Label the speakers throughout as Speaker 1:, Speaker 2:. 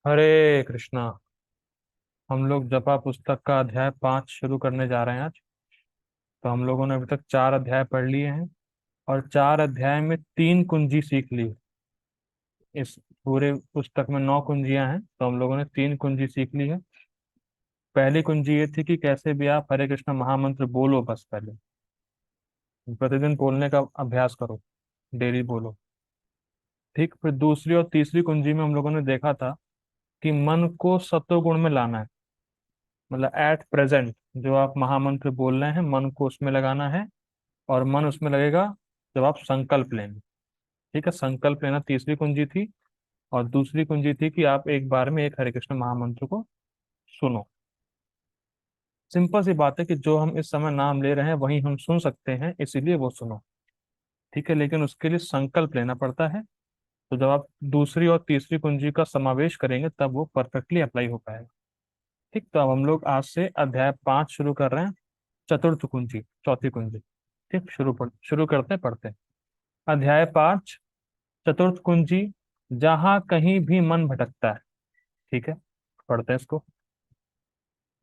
Speaker 1: हरे कृष्णा। हम लोग जपा पुस्तक का अध्याय 5 शुरू करने जा रहे हैं आज। तो हम लोगों ने अभी तक 4 अध्याय पढ़ लिए हैं और 4 अध्याय में 3 कुंजी सीख ली। इस पूरे पुस्तक में 9 कुंजियां हैं, तो हम लोगों ने 3 कुंजी सीख ली है। पहली कुंजी ये थी कि कैसे भी आप हरे कृष्ण महामंत्र बोलो, बस पहले प्रतिदिन बोलने का अभ्यास करो, डेली बोलो। ठीक, फिर दूसरी और तीसरी कुंजी में हम लोगों ने देखा था कि मन को सत्वगुण में लाना है। मतलब एट प्रेजेंट जो आप महामंत्र बोल रहे हैं, मन को उसमें लगाना है। और मन उसमें लगेगा जब आप संकल्प लेंगे। ठीक है, संकल्प लेना तीसरी कुंजी थी। और दूसरी कुंजी थी कि आप एक बार में एक हरे कृष्ण महामंत्र को सुनो। सिंपल सी बात है कि जो हम इस समय नाम ले रहे हैं वही हम सुन सकते हैं, इसीलिए वो सुनो। ठीक है, लेकिन उसके लिए संकल्प लेना पड़ता है। तो जब आप दूसरी और तीसरी कुंजी का समावेश करेंगे तब वो परफेक्टली अप्लाई हो पाएगा। ठीक, तो अब हम लोग आज से अध्याय 5 शुरू कर रहे हैं। चतुर्थ कुंजी, चौथी कुंजी। ठीक, शुरू करते हैं, पढ़ते हैं। अध्याय 5, चतुर्थ कुंजी, जहां कहीं भी मन भटकता है। ठीक है, पढ़ते हैं इसको।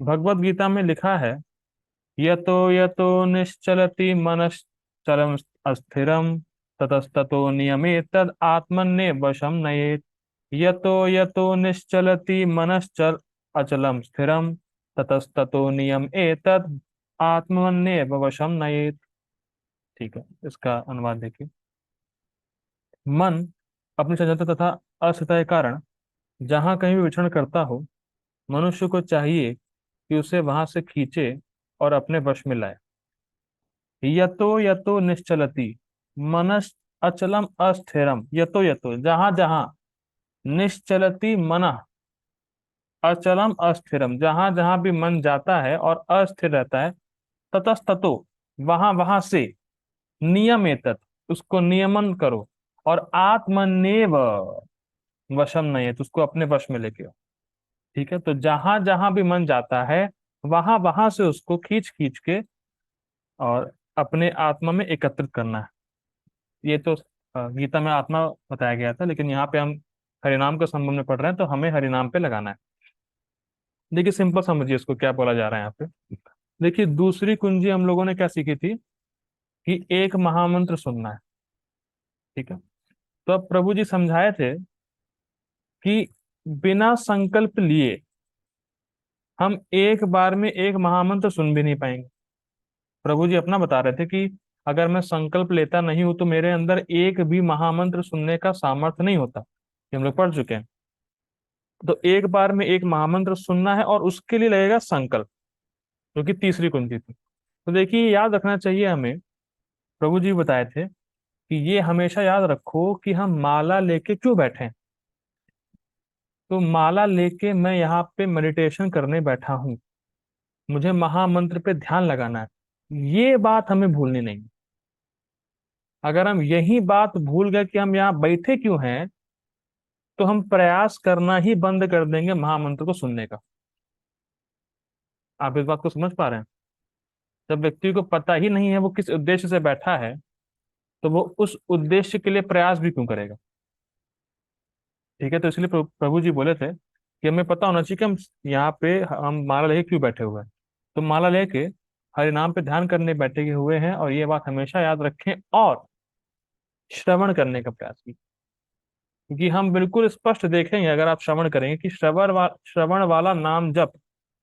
Speaker 1: भगवत गीता में लिखा है, यतो यतो निश्चलति मनश्चलम अस्थिरम ततस्ततो नियमेतद आत्मन्नेव वशम नयेत। यतो यतो निश्चलति मनश्चल अचलम स्थिरम ततस्ततो नियम एतद आत्मन्नेव वशम नयेत। ठीक है, इसका अनुवाद देखिए। मन अपनी चंचलता तथा अस्थिरता के कारण जहां कहीं भी विचरण करता हो, मनुष्य को चाहिए कि उसे वहां से खींचे और अपने वश में लाए। यतो यतो निश्चलति मनस अचलम अस्थिरम। यतो यतो जहां जहां, निश्चलति मन अचलम अस्थिरम जहां जहां भी मन जाता है और अस्थिर रहता है। ततस्ततो वहां वहां से, नियमेतत उसको नियमन करो। और आत्मनेव वशम नहीं है, तो उसको अपने वश में लेके आओ। ठीक है, तो जहां जहां भी मन जाता है वहां वहां से उसको खींच खींच के और अपने आत्मा में एकत्रित करना है। ये तो गीता में आत्मा बताया गया था, लेकिन यहाँ पे हम हरिनाम के संबंध में पढ़ रहे हैं, तो हमें हरिनाम पे लगाना है। देखिए, सिंपल समझिए इसको क्या बोला जा रहा है यहाँ पे। देखिए, दूसरी कुंजी हम लोगों ने क्या सीखी थी कि एक महामंत्र सुनना है। ठीक है, तो अब प्रभु जी समझाए थे कि बिना संकल्प लिए हम एक बार में एक महामंत्र सुन भी नहीं पाएंगे। प्रभु जी अपना बता रहे थे कि अगर मैं संकल्प लेता नहीं हूं तो मेरे अंदर एक भी महामंत्र सुनने का सामर्थ्य नहीं होता। ये हम लोग पढ़ चुके हैं। तो एक बार में एक महामंत्र सुनना है और उसके लिए लगेगा संकल्प, जो कि तीसरी कुंजी थी। तो देखिए, याद रखना चाहिए हमें। प्रभु जी बताए थे कि ये हमेशा याद रखो कि हम माला लेके क्यों बैठे हैं। तो माला लेके मैं यहाँ पे मेडिटेशन करने बैठा हूँ, मुझे महामंत्र पे ध्यान लगाना है, ये बात हमें भूलनी नहीं। अगर हम यही बात भूल गए कि हम यहाँ बैठे क्यों हैं, तो हम प्रयास करना ही बंद कर देंगे महामंत्र को सुनने का। आप इस बात को समझ पा रहे हैं? जब व्यक्ति को पता ही नहीं है वो किस उद्देश्य से बैठा है, तो वो उस उद्देश्य के लिए प्रयास भी क्यों करेगा। ठीक है, तो इसलिए प्रभु जी बोले थे कि हमें पता होना चाहिए कि हम यहाँ पे हम माला लेके क्यों बैठे हुए हैं। तो माला लेके हरि नाम पे ध्यान करने बैठे हुए हैं, और ये बात हमेशा याद रखें। और श्रवण करने का प्रयास कीजिए, क्योंकि हम बिल्कुल स्पष्ट देखेंगे अगर आप श्रवण करेंगे कि श्रवण वाला नाम जप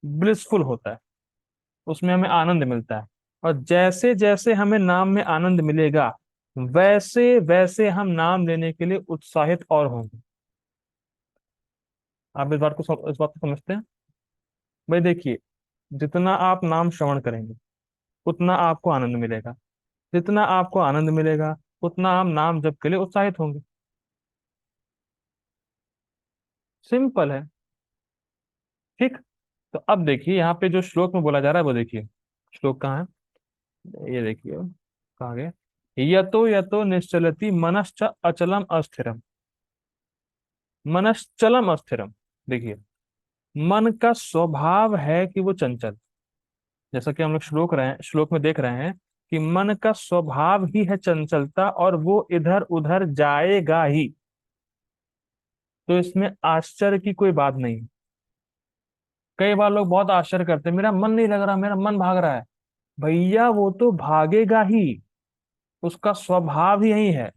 Speaker 1: ब्लिसफुल होता है, उसमें हमें आनंद मिलता है। और जैसे जैसे हमें नाम में आनंद मिलेगा, वैसे वैसे हम नाम लेने के लिए उत्साहित और होंगे। आप इस बात को समझते हैं? भाई देखिए, जितना आप नाम श्रवण करेंगे उतना आपको आनंद मिलेगा, जितना आपको आनंद मिलेगा उतना हम नाम जप के लिए उत्साहित होंगे। सिंपल है। ठीक, तो अब देखिए यहाँ पे जो श्लोक में बोला जा रहा है वो देखिए। श्लोक कहाँ है, ये देखिए कहाँ गए। यतो यतो निश्चलति मनश्च अचलम अस्थिरम। मनश्चलम अस्थिरम। देखिए, मन का स्वभाव है कि वो चंचल। जैसा कि हम लोग श्लोक में देख रहे हैं कि मन का स्वभाव ही है चंचलता, और वो इधर उधर जाएगा ही। तो इसमें आश्चर्य की कोई बात नहीं। कई बार लोग बहुत आश्चर्य करते हैं, मेरा मन नहीं लग रहा, मेरा मन भाग रहा है। भैया वो तो भागेगा ही, उसका स्वभाव ही यही है।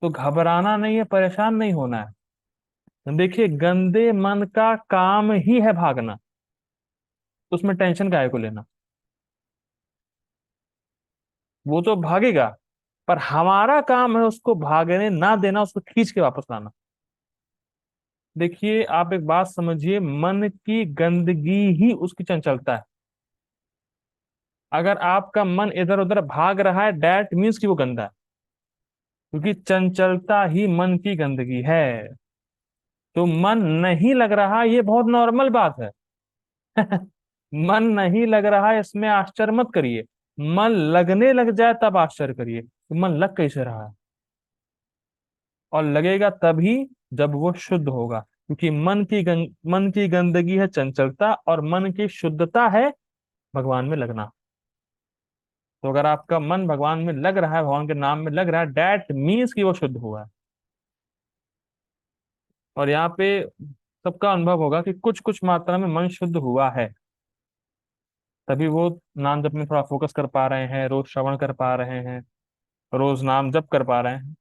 Speaker 1: तो घबराना नहीं है, परेशान नहीं होना है। देखिए, गंदे मन का काम ही है भागना, उसमें टेंशन काहे को लेना। वो तो भागेगा, पर हमारा काम है उसको भागने ना देना, उसको खींच के वापस लाना। देखिए, आप एक बात समझिए, मन की गंदगी ही उसकी चंचलता है। अगर आपका मन इधर उधर भाग रहा है, डैट मीन्स कि वो गंदा है, क्योंकि चंचलता ही मन की गंदगी है। तो मन नहीं लग रहा, ये बहुत नॉर्मल बात है। मन नहीं लग रहा है, इसमें आश्चर्य मत करिए। मन लगने लग जाए तब आश्चर्य करिए कि मन लग कैसे रहा है। और लगेगा तभी जब वो शुद्ध होगा, क्योंकि मन की गंदगी है चंचलता, और मन की शुद्धता है भगवान में लगना। तो अगर आपका मन भगवान में लग रहा है, भगवान के नाम में लग रहा है, डैट मीन्स कि वो शुद्ध हुआ है। और यहाँ पे सबका अनुभव होगा कि कुछ कुछ मात्रा में मन शुद्ध हुआ है, तभी वो नाम जप में थोड़ा फोकस कर पा रहे हैं, रोज श्रवण कर पा रहे हैं, रोज नाम जप कर पा रहे हैं।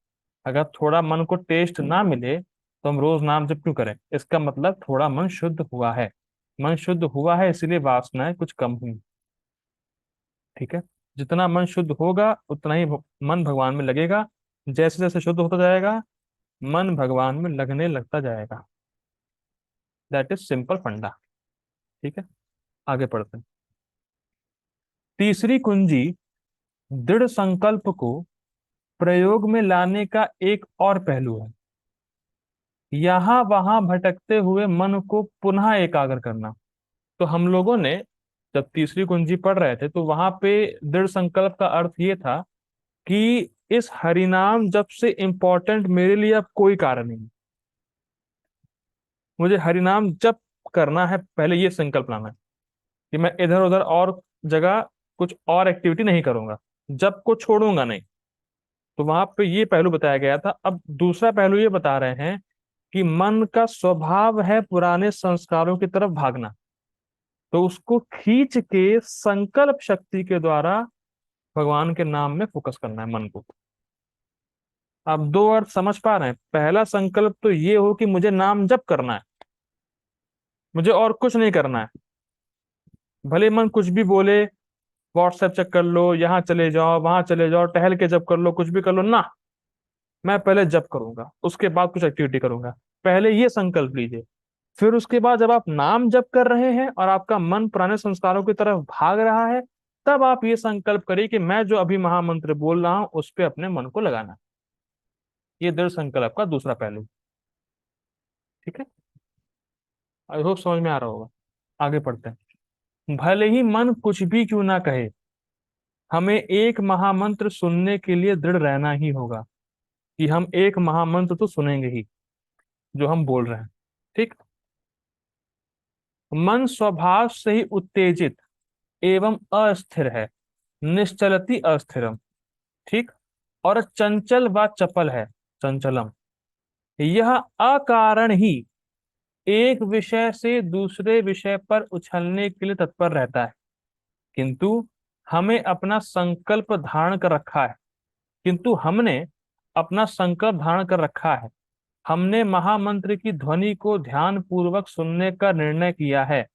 Speaker 1: अगर थोड़ा मन को टेस्ट ना मिले तो हम रोज नाम जप क्यों करें? इसका मतलब थोड़ा मन शुद्ध हुआ है। मन शुद्ध हुआ है इसलिए वासनाएं कुछ कम हुई। ठीक है। जितना मन शुद्ध होगा उतना ही मन भगवान में लगेगा। जैसे जैसे शुद्ध होता जाएगा, मन भगवान में लगने लगता जाएगा। दैट इज सिंपल फंडा। ठीक है, आगे पढ़ते हैं। तीसरी कुंजी दृढ़ संकल्प को प्रयोग में लाने का एक और पहलू है। यहां वहां भटकते हुए मन को पुनः एकाग्र करना। तो हम लोगों ने जब तीसरी कुंजी पढ़ रहे थे तो वहां पे दृढ़ संकल्प का अर्थ ये था कि इस हरिनाम जप से इंपॉर्टेंट मेरे लिए अब कोई कारण नहीं। मुझे हरिनाम जप करना है, पहले ये संकल्प लाना है कि मैं इधर उधर और जगह कुछ और एक्टिविटी नहीं करूंगा, जप को छोड़ूंगा नहीं। तो वहां पे ये पहलू बताया गया था। अब दूसरा पहलू ये बता रहे हैं कि मन का स्वभाव है पुराने संस्कारों की तरफ भागना, तो उसको खींच के संकल्प शक्ति के द्वारा भगवान के नाम में फोकस करना है मन को। आप दो अर्थ समझ पा रहे हैं? पहला संकल्प तो ये हो कि मुझे नाम जप करना है, मुझे और कुछ नहीं करना है। भले मन कुछ भी बोले, व्हाट्सएप चेक कर लो, यहाँ चले जाओ, वहां चले जाओ, टहल के जप कर लो, कुछ भी कर लो ना, मैं पहले जप करूंगा, उसके बाद कुछ एक्टिविटी करूंगा। पहले ये संकल्प लीजिए। फिर उसके बाद जब आप नाम जप कर रहे हैं और आपका मन पुराने संस्कारों की तरफ भाग रहा है, तब आप ये संकल्प करिए कि मैं जो अभी महामंत्र बोल रहा हूं उस पर अपने मन को लगाना। ये दृढ़ संकल्प का दूसरा पहलू। ठीक है, आई होप समझ में आ रहा होगा। आगे पढ़ते हैं। भले ही मन कुछ भी क्यों ना कहे, हमें एक महामंत्र सुनने के लिए दृढ़ रहना ही होगा, कि हम एक महामंत्र तो सुनेंगे ही जो हम बोल रहे हैं। ठीक। मन स्वभाव से ही उत्तेजित एवं अस्थिर है, निश्चलति अस्थिरम। ठीक। और चंचल व चपल है, चंचलम। यह अकारण ही एक विषय से दूसरे विषय पर उछलने के लिए तत्पर रहता है, किंतु हमें अपना संकल्प धारण कर रखा है। किंतु हमने अपना संकल्प धारण कर रखा है। हमने महामंत्र की ध्वनि को ध्यान पूर्वक सुनने का निर्णय किया है।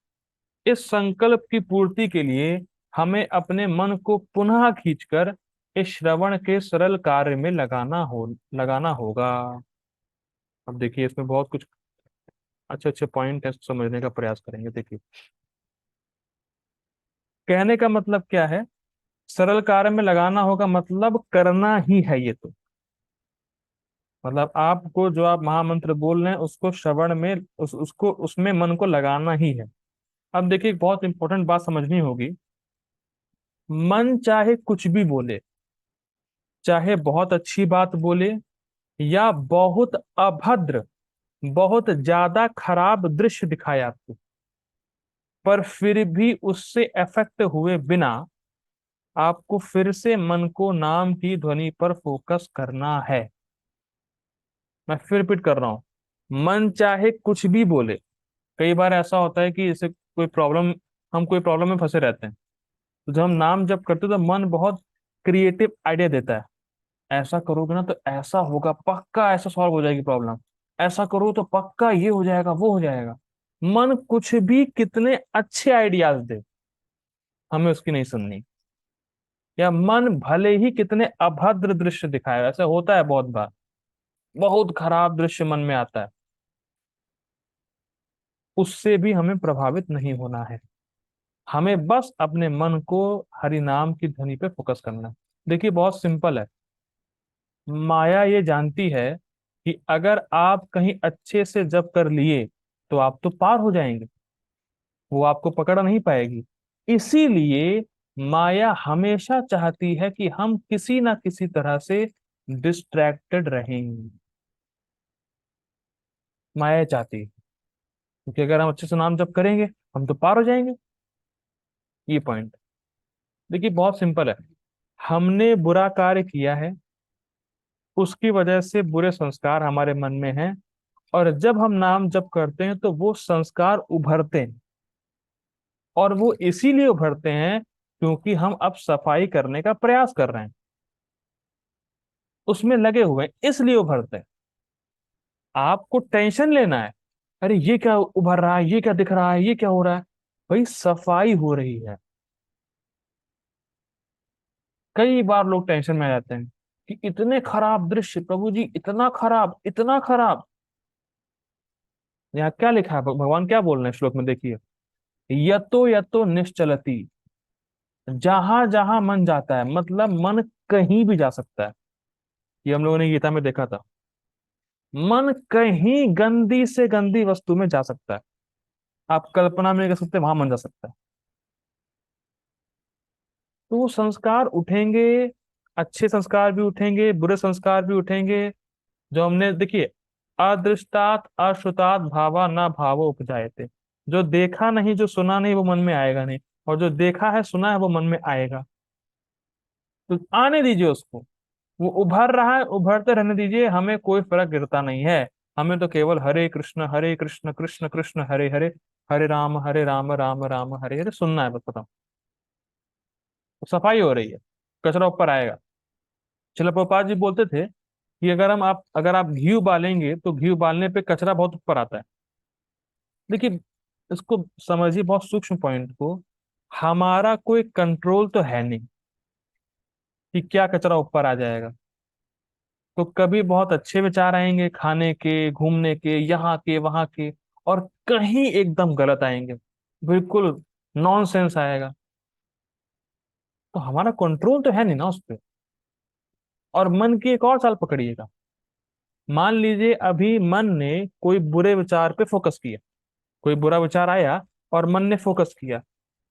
Speaker 1: इस संकल्प की पूर्ति के लिए हमें अपने मन को पुनः खींचकर इस श्रवण के सरल कार्य में लगाना होगा। अब देखिए, इसमें बहुत कुछ अच्छे अच्छे पॉइंट है, समझने का प्रयास करेंगे। देखिए, कहने का मतलब क्या है? सरल कार्य में लगाना होगा मतलब करना ही है ये तो। मतलब आपको जो आप महामंत्र बोल रहे हैं उसको श्रवण में उसको उसमें मन को लगाना ही है। अब देखिए, एक बहुत इंपॉर्टेंट बात समझनी होगी। मन चाहे कुछ भी बोले, चाहे बहुत अच्छी बात बोले या बहुत अभद्र, बहुत ज्यादा खराब दृश्य दिखाए आपको, पर फिर भी उससे अफेक्ट हुए बिना आपको फिर से मन को नाम की ध्वनि पर फोकस करना है। मैं फिर रिपीट कर रहा हूं। मन चाहे कुछ भी बोले। कई बार ऐसा होता है कि जैसे कोई प्रॉब्लम, हम कोई प्रॉब्लम में फंसे रहते हैं, तो जब हम नाम जप करते हैं तो मन बहुत क्रिएटिव आइडिया देता है। ऐसा करोगे ना तो ऐसा होगा, पक्का ऐसा सॉल्व हो जाएगी प्रॉब्लम। ऐसा करो तो पक्का ये हो जाएगा, वो हो जाएगा। मन कुछ भी कितने अच्छे आइडियाज दे, हमें उसकी नहीं सुननी। या मन भले ही कितने अभद्र दृश्य दिखाए, ऐसा होता है बहुत बार, बहुत खराब दृश्य मन में आता है, उससे भी हमें प्रभावित नहीं होना है। हमें बस अपने मन को हरि नाम की ध्वनि पे फोकस करना है। देखिए बहुत सिंपल है। माया ये जानती है कि अगर आप कहीं अच्छे से जप कर लिए तो आप तो पार हो जाएंगे, वो आपको पकड़ नहीं पाएगी। इसीलिए माया हमेशा चाहती है कि हम किसी ना किसी तरह से डिस्ट्रैक्टेड रहें। माया चाहती है क्योंकि अगर हम अच्छे से नाम जप करेंगे हम तो पार हो जाएंगे। ये पॉइंट देखिए बहुत सिंपल है। हमने बुरा कार्य किया है, उसकी वजह से बुरे संस्कार हमारे मन में हैं, और जब हम नाम जप करते हैं तो वो संस्कार उभरते हैं। और वो इसीलिए उभरते हैं क्योंकि हम अब सफाई करने का प्रयास कर रहे हैं, उसमें लगे हुए हैं, इसलिए उभरते हैं। आपको टेंशन लेना है, अरे ये क्या उभर रहा है, ये क्या दिख रहा है, ये क्या हो रहा है। भाई सफाई हो रही है। कई बार लोग टेंशन में आ जाते हैं कि इतने खराब दृश्य, प्रभु जी इतना खराब, इतना खराब। यहाँ क्या लिखा है, भगवान क्या बोल रहे हैं श्लोक में, देखिए। यतो यतो निश्चलती, जहां जहां मन जाता है, मतलब मन कहीं भी जा सकता है। ये हम लोगों ने गीता में देखा था। मन कहीं गंदी से गंदी वस्तु में जा सकता है, आप कल्पना में नहीं कर सकते वहां मन जा सकता है। तो वो संस्कार उठेंगे, अच्छे संस्कार भी उठेंगे, बुरे संस्कार भी उठेंगे। जो हमने देखिए, अदृष्टात अश्रुतात भावा ना भावो उपजायते। जो देखा नहीं, जो सुना नहीं, वो मन में आएगा नहीं। और जो देखा है, सुना है, वो मन में आएगा। तो आने दीजिए उसको, वो उभर रहा है, उभरते रहने दीजिए, हमें कोई फर्क गिरता नहीं है। हमें तो केवल हरे कृष्ण कृष्ण कृष्ण हरे हरे, हरे राम राम राम हरे हरे सुनना है, बस खत्म। तो सफाई हो रही है, कचरा ऊपर आएगा। चलो प्रभुपाद जी बोलते थे कि अगर आप घी उबालेंगे तो घी उबालने पे कचरा बहुत ऊपर आता है। देखिए इसको समझिए, बहुत सूक्ष्म पॉइंट को। हमारा कोई कंट्रोल तो है नहीं कि क्या कचरा ऊपर आ जाएगा। तो कभी बहुत अच्छे विचार आएंगे, खाने के, घूमने के, यहाँ के, वहां के, और कहीं एकदम गलत आएंगे, बिल्कुल नॉनसेंस आएगा। तो हमारा कंट्रोल तो है नहीं ना उस पे। और मन की एक और चाल पकड़िएगा। मान लीजिए अभी मन ने कोई बुरे विचार पे फोकस किया, कोई बुरा विचार आया और मन ने फोकस किया।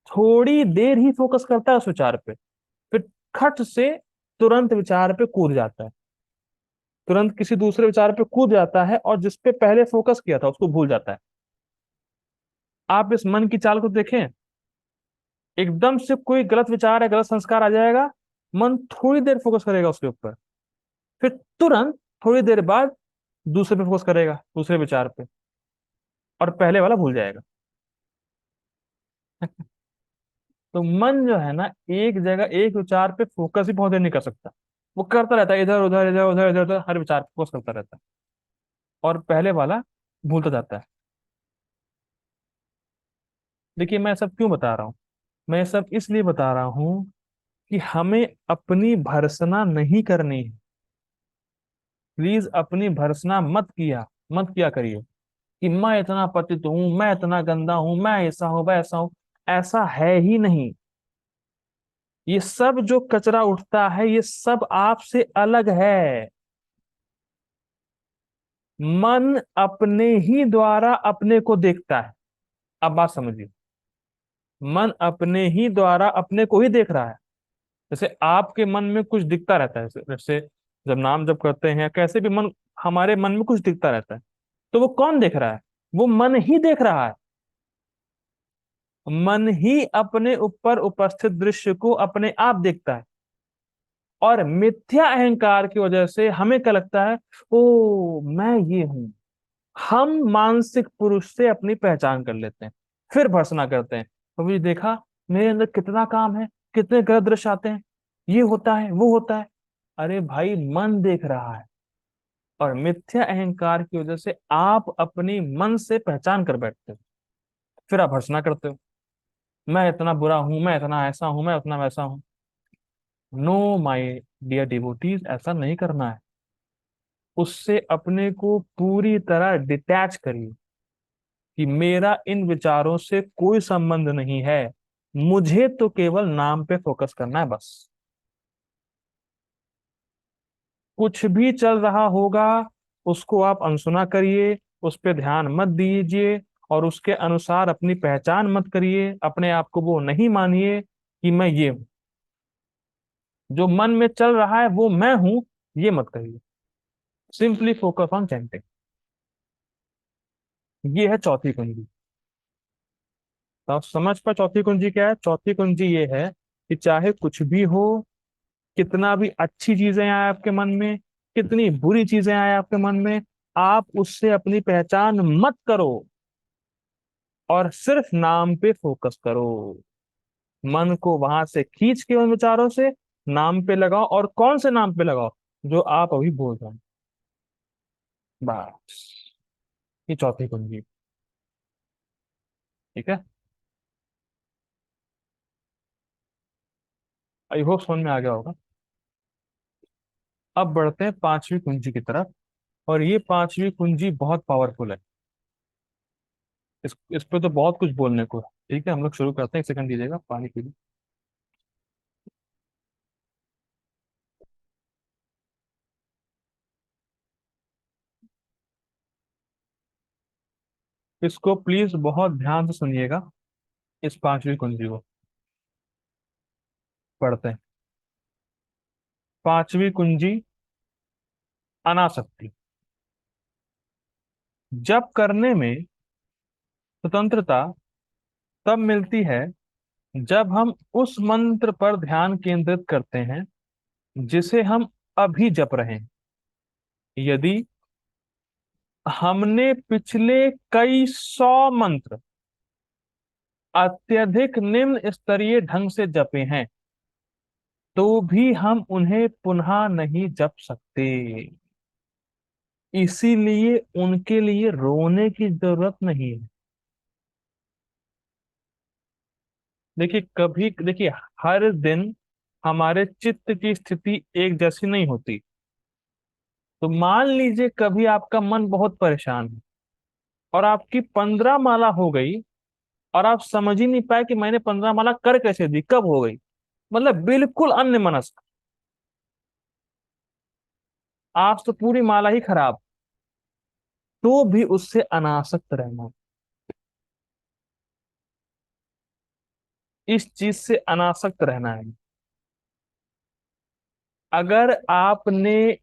Speaker 1: थोड़ी देर ही फोकस करता है उस विचार पे, फिर खट से तुरंत विचार पे कूद जाता है, तुरंत किसी दूसरे विचार पे कूद जाता है, और जिस पे पहले फोकस किया था उसको भूल जाता है। आप इस मन की चाल को देखें, एकदम से कोई गलत विचार है, गलत संस्कार आ जाएगा, मन थोड़ी देर फोकस करेगा उसके ऊपर, फिर तुरंत थोड़ी देर बाद दूसरे पे फोकस करेगा, दूसरे विचार पे, और पहले वाला भूल जाएगा। तो मन जो है ना, एक जगह एक विचार पे फोकस ही बहुत देर नहीं कर सकता। वो करता रहता है इधर उधर इधर उधर इधर उधर, हर विचार पे फोकस करता रहता है, और पहले वाला भूलता जाता है। देखिए मैं सब क्यों बता रहा हूँ, मैं ये सब इसलिए बता रहा हूँ कि हमें अपनी भर्सना नहीं करनी है। प्लीज अपनी भर्सना मत किया करिए कि मैं इतना पतित हूं, मैं इतना गंदा हूं, मैं ऐसा हूं, वैसा हूं। ऐसा है ही नहीं। ये सब जो कचरा उठता है, ये सब आपसे अलग है। मन अपने ही द्वारा अपने को देखता है। अब बात समझिए, मन अपने ही द्वारा अपने को ही देख रहा है। जैसे आपके मन में कुछ दिखता रहता है, जैसे जब नाम जब करते हैं, कैसे भी मन, हमारे मन में कुछ दिखता रहता है। तो वो कौन देख रहा है? वो मन ही देख रहा है। मन ही अपने ऊपर उपस्थित दृश्य को अपने आप देखता है। और मिथ्या अहंकार की वजह से हमें क्या लगता है, ओ मैं ये हूं, हम मानसिक पुरुष से अपनी पहचान कर लेते हैं, फिर भर्त्सना करते हैं, कभी देखा मेरे अंदर कितना काम है, कितने गलत दृश्य आते हैं, ये होता है वो होता है। अरे भाई, मन देख रहा है। और मिथ्या अहंकार की वजह से आप अपनी मन से पहचान कर बैठते हो, फिर आप भर्त्सना करते हो, मैं इतना बुरा हूं, मैं इतना ऐसा हूं, मैं उतना वैसा हूं। नो माय डियर डिवोटीज, ऐसा नहीं करना है। उससे अपने को पूरी तरह डिटैच करिए कि मेरा इन विचारों से कोई संबंध नहीं है, मुझे तो केवल नाम पे फोकस करना है बस। कुछ भी चल रहा होगा उसको आप अनसुना करिए, उस पर ध्यान मत दीजिए, और उसके अनुसार अपनी पहचान मत करिए, अपने आप को वो नहीं मानिए कि मैं ये हूं। जो मन में चल रहा है वो मैं हूं, ये मत करिए। Simply focus on chanting. ये है चौथी कुंजी। तो आप समझ पाए चौथी कुंजी क्या है? चौथी कुंजी ये है कि चाहे कुछ भी हो, कितना भी अच्छी चीजें आए आपके मन में, कितनी बुरी चीजें आए आपके मन में, आप उससे अपनी पहचान मत करो, और सिर्फ नाम पे फोकस करो। मन को वहां से खींच के उन विचारों से नाम पे लगाओ, और कौन से नाम पे लगाओ? जो आप अभी बोल रहे हैं, बस। ये चौथी कुंजी। ठीक है। आई होप समझ में आ गया होगा। अब बढ़ते हैं पांचवी कुंजी की तरफ। और ये पांचवी कुंजी बहुत पावरफुल है। इस पे तो बहुत कुछ बोलने को है। ठीक है, हम लोग शुरू करते हैं। एक सेकंड दीजिएगा, पानी पी लूं। इसको प्लीज बहुत ध्यान से सुनिएगा। इस पांचवी कुंजी को पढ़ते हैं। पांचवी कुंजी, अनासक्ति। जब करने में स्वतंत्रता तब मिलती है जब हम उस मंत्र पर ध्यान केंद्रित करते हैं जिसे हम अभी जप रहे हैं। यदि हमने पिछले कई सौ मंत्र अत्यधिक निम्न स्तरीय ढंग से जपे हैं, तो भी हम उन्हें पुनः नहीं जप सकते। इसीलिए उनके लिए रोने की जरूरत नहीं है। देखिए, कभी देखिए, हर दिन हमारे चित्त की स्थिति एक जैसी नहीं होती। तो मान लीजिए कभी आपका मन बहुत परेशान है, और आपकी 15 माला हो गई, और आप समझ ही नहीं पाए कि मैंने 15 माला कर कैसे दी, कब हो गई। मतलब बिल्कुल अन्य मनस्क। आप तो पूरी माला ही खराब, तो भी उससे अनासक्त रहना। इस चीज से अनासक्त रहना है। अगर आपने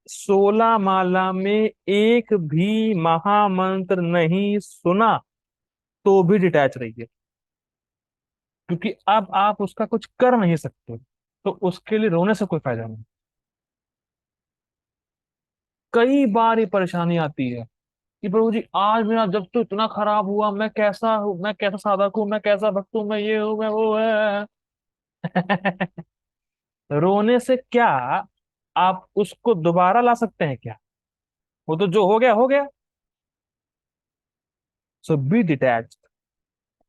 Speaker 1: 16 माला में एक भी महामंत्र नहीं सुना, तो भी डिटैच रहिए, क्योंकि अब आप उसका कुछ कर नहीं सकते। तो उसके लिए रोने से कोई फायदा नहीं। कई बार ये परेशानी आती है कि प्रभु जी, आज मेरा जब तो इतना खराब हुआ, मैं कैसा हूँ, मैं कैसा साधक हूँ, मैं कैसा भक्त हूँ, मैं ये हूँ, मैं वो है। रोने से क्या आप उसको दोबारा ला सकते हैं क्या? वो तो जो हो गया हो गया। सो बी डिटैच।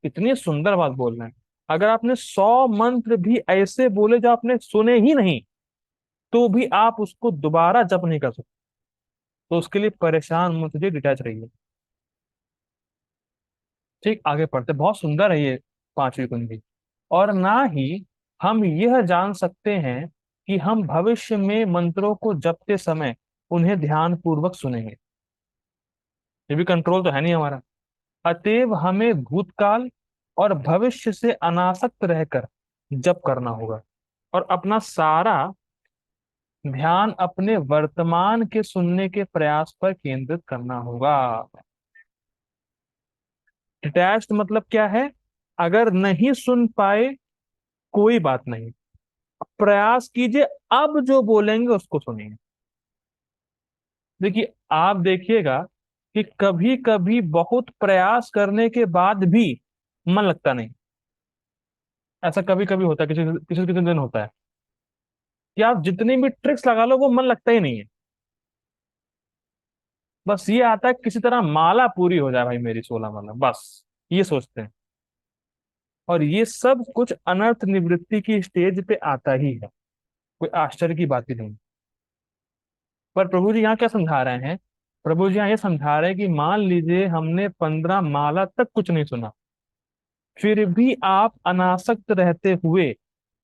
Speaker 1: इतनी सुंदर बात बोल रहे हैं। अगर आपने 100 मंत्र भी ऐसे बोले जो आपने सुने ही नहीं, तो भी आप उसको दोबारा जप नहीं कर सकते। तो उसके लिए परेशान मत होइए, डिटैच रहिए। ठीक, आगे पढ़ते। बहुत सुंदर है ये पांचवी कुंजी। और ना ही हम यह जान सकते हैं कि हम भविष्य में मंत्रों को जपते समय उन्हें ध्यान पूर्वक सुनेंगे। ये भी कंट्रोल तो है नहीं हमारा। अतएव हमें भूतकाल और भविष्य से अनासक्त रहकर जप करना होगा, और अपना सारा ध्यान अपने वर्तमान के सुनने के प्रयास पर केंद्रित करना होगा। डिटैच्ड मतलब क्या है? अगर नहीं सुन पाए, कोई बात नहीं, प्रयास कीजिए, अब जो बोलेंगे उसको सुनिए। देखिए, आप देखिएगा कि कभी कभी बहुत प्रयास करने के बाद भी मन लगता नहीं। ऐसा कभी कभी होता है, किसी किसी किसी दिन होता है कि आप जितनी भी ट्रिक्स लगा लो वो मन लगता ही नहीं है। बस ये आता है किसी तरह माला पूरी हो जाए भाई, मेरी 16 माला, बस ये सोचते हैं। और ये सब कुछ अनर्थ निवृत्ति की स्टेज पे आता ही है, कोई आश्चर्य की बात ही नहीं। पर प्रभु जी यहाँ क्या समझा रहे हैं? प्रभु जी यहाँ ये समझा रहे हैं कि मान लीजिए हमने 15 माला तक कुछ नहीं सुना, फिर भी आप अनासक्त रहते हुए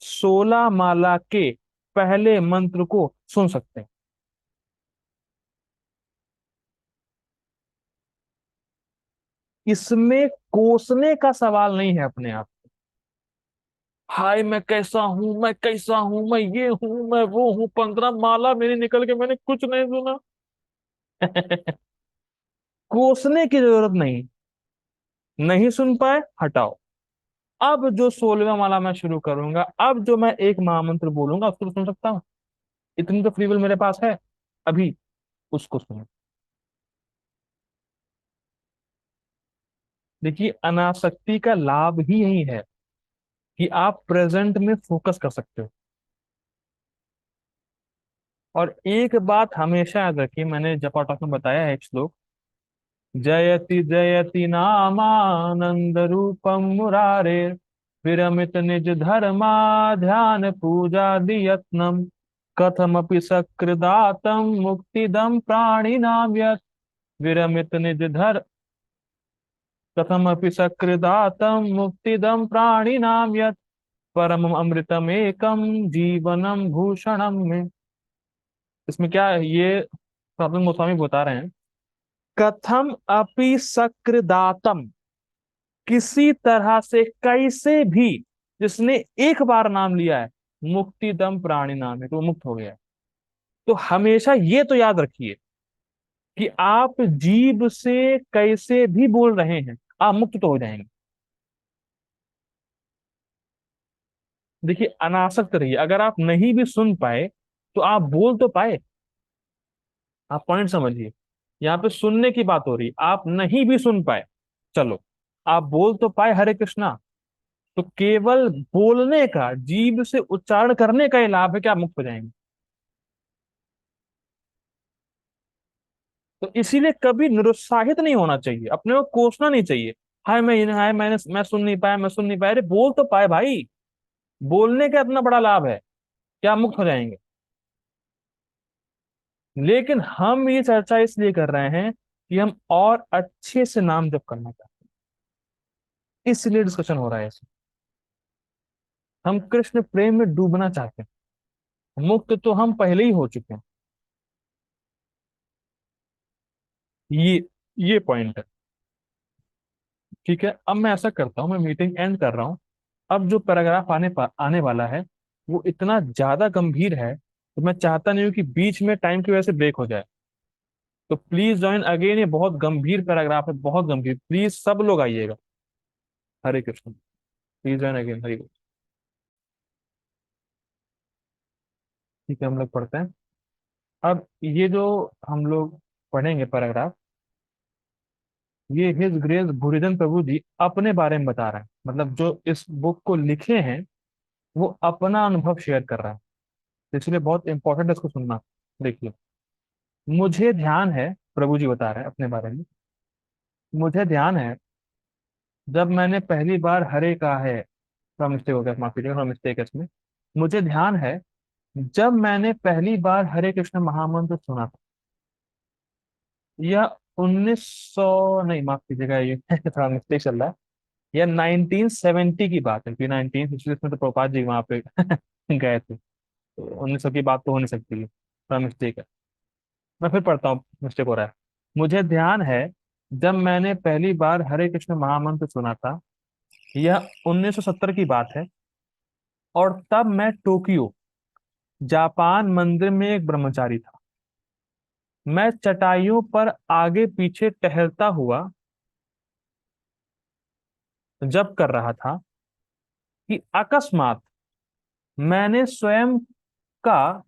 Speaker 1: 16 माला के पहले मंत्र को सुन सकते हैं। इसमें कोसने का सवाल नहीं है अपने आप। हाय मैं कैसा हूं, मैं कैसा हूं, मैं ये हूं, मैं वो हूं, 15 माला मेरी निकल के मैंने कुछ नहीं सुना। कोसने की जरूरत नहीं। नहीं सुन पाए, हटाओ। अब जो 16वां माला मैं शुरू करूंगा, अब जो मैं एक महामंत्र बोलूंगा उसको तो सुन सकता हूँ। इतनी तो फ्री विल मेरे पास है अभी, उसको सुनो। देखिए, अनासक्ति का लाभ ही यही है कि आप प्रेजेंट में फोकस कर सकते हो। और एक बात हमेशा याद रखिए, मैंने जपा टॉक में बताया है एक श्लोक, जयति जयति नामानंद रूपम मुरारे, विरमित निज धर्मा ध्यान पूजा यत्नम, कथमपि सकृदातम मुक्तिदम प्राणिनाम यत्, विरमित निज धर कथमपि सकृदातम मुक्तिदम प्राणिनाम यत्, परम अमृतम एकम जीवनम भूषणम में। इसमें क्या है, ये स्वामी गोस्वामी बता रहे हैं, कथम अपि सकृदातम, किसी तरह से कैसे भी जिसने एक बार नाम लिया है, मुक्ति दम प्राणी नाम है, तो वो मुक्त हो गया है। तो हमेशा ये तो याद रखिए कि आप जीभ से कैसे भी बोल रहे हैं, आप मुक्त तो हो जाएंगे। देखिए, अनासक्त रहिए। अगर आप नहीं भी सुन पाए तो आप बोल तो पाए। आप पॉइंट समझिए, यहाँ पे सुनने की बात हो रही, आप नहीं भी सुन पाए, चलो, आप बोल तो पाए हरे कृष्णा। तो केवल बोलने का, जीभ से उच्चारण करने का ही लाभ है कि आप मुक्त हो जाएंगे। तो इसीलिए कभी निरुत्साहित नहीं होना चाहिए, अपने को कोसना नहीं चाहिए। हाय हाय मैं सुन नहीं पाया, मैं सुन नहीं पाया। अरे बोल तो पाए भाई, बोलने का इतना बड़ा लाभ है कि आप मुक्त हो जाएंगे। लेकिन हम ये चर्चा इसलिए कर रहे हैं कि हम और अच्छे से नाम जप करना चाहते हैं, इसलिए डिस्कशन हो रहा है इसमें। हम कृष्ण प्रेम में डूबना चाहते हैं, मुक्त तो हम पहले ही हो चुके हैं। ये ये पॉइंट है। ठीक है, अब मैं ऐसा करता हूँ, मैं मीटिंग एंड कर रहा हूँ। अब जो पैराग्राफ आने वाला है वो इतना ज्यादा गंभीर है, तो मैं चाहता नहीं हूँ कि बीच में टाइम की वजह से ब्रेक हो जाए। तो प्लीज ज्वाइन अगेन, ये बहुत गंभीर पैराग्राफ है, बहुत गंभीर, प्लीज सब लोग आइएगा। हरे कृष्ण। प्लीज ज्वाइन अगेन, हरे कृष्ण। ठीक है, हम लोग पढ़ते हैं। अब ये जो हम लोग पढ़ेंगे पैराग्राफ, ये हिज ग्रेस भूरिधन प्रभु जी अपने बारे में बता रहे हैं, मतलब जो इस बुक को लिखे हैं वो अपना अनुभव शेयर कर रहा है। तो इसलिए बहुत इंपॉर्टेंट है इसको सुनना। देखिए, मुझे ध्यान है, प्रभु जी बता रहे हैं अपने बारे में, मुझे ध्यान है जब मैंने पहली बार हरे कहा है, थोड़ा मिस्टेक हो गया, माफ कीजिएगा, थोड़ा मिस्टेक है इसमें। मुझे ध्यान है जब मैंने पहली बार हरे कृष्ण महामंत्र सुना था, यह 1900 नहीं, माफ कीजिएगा, ये थोड़ा मिस्टेक चल रहा है। यह 1970 की बात है, कि 1960 में तो प्रभुपाद जी वहां पे गए थे, तो 1900 की बात तो हो नहीं सकती है, थोड़ा मिस्टेक है। मैं फिर पढ़ता हूँ, मिस्टेक हो रहा है। मुझे ध्यान है जब मैंने पहली बार हरे कृष्ण महामंत्र सुना था, यह 1970 की बात है, और तब मैं टोक्यो, जापान मंदिर में एक ब्रह्मचारी था। मैं चटाइयों पर आगे पीछे टहलता हुआ जप कर रहा था कि अकस्मात मैंने स्वयं का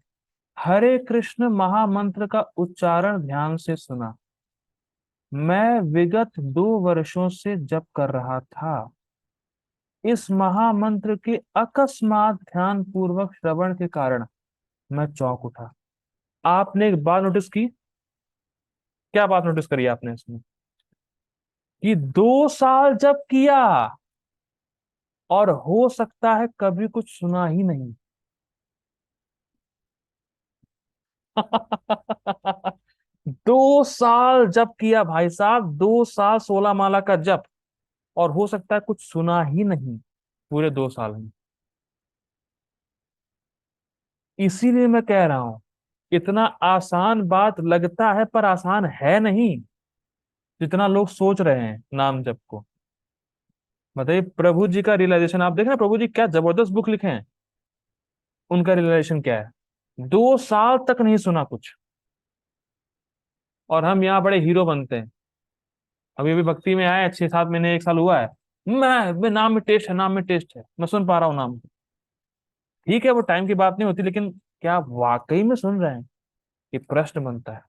Speaker 1: हरे कृष्ण महामंत्र का उच्चारण ध्यान से सुना। मैं विगत 2 वर्षों से जप कर रहा था, इस महामंत्र के अकस्मात ध्यान पूर्वक श्रवण के कारण मैं चौंक उठा। आपने एक बात नोटिस की? क्या बात नोटिस करी आपने इसमें? कि 2 साल जप किया और हो सकता है कभी कुछ सुना ही नहीं। 2 साल जप किया भाई साहब, 2 साल 16 माला का जप, और हो सकता है कुछ सुना ही नहीं पूरे 2 साल में। इसीलिए मैं कह रहा हूं, इतना आसान बात लगता है पर आसान है नहीं जितना लोग सोच रहे हैं नाम जप को। बताइए, प्रभु जी का रियलाइजेशन आप देख रहे हैं, प्रभु जी क्या जबरदस्त बुक लिखे हैं। उनका रियलाइजेशन क्या है? 2 साल तक नहीं सुना कुछ, और हम यहाँ बड़े हीरो बनते हैं। अभी अभी भक्ति में आए, 6-7 महीने 1 साल हुआ है, मैं नाम में टेस्ट है, नाम में टेस्ट है, मैं सुन पा रहा हूँ नाम। ठीक है, वो टाइम की बात नहीं होती, लेकिन क्या वाकई में सुन रहे हैं? ये प्रश्न बनता है।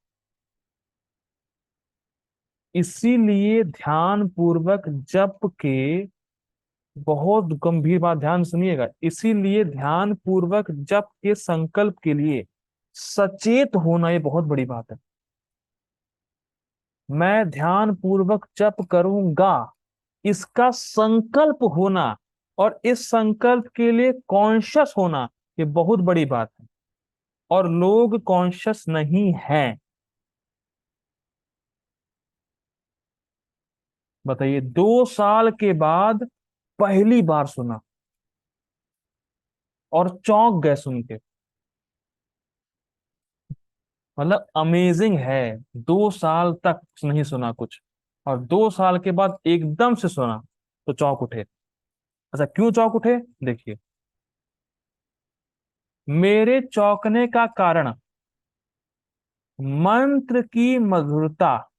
Speaker 1: इसीलिए ध्यान पूर्वक जप के, बहुत गंभीर बात ध्यान सुनिएगा, इसीलिए ध्यान पूर्वक जप के संकल्प के लिए सचेत होना ये बहुत बड़ी बात है। मैं ध्यान पूर्वक जप करूंगा, इसका संकल्प होना, और इस संकल्प के लिए कॉन्शियस होना, ये बहुत बड़ी बात है। और लोग कॉन्शियस नहीं हैं। बताइए, 2 साल के बाद पहली बार सुना और चौंक गए सुन के। मतलब अमेजिंग है। 2 साल तक नहीं सुना कुछ, और 2 साल के बाद एकदम से सुना तो चौंक उठे। अच्छा, क्यों चौंक उठे? देखिए, मेरे चौंकने का कारण मंत्र की मधुरता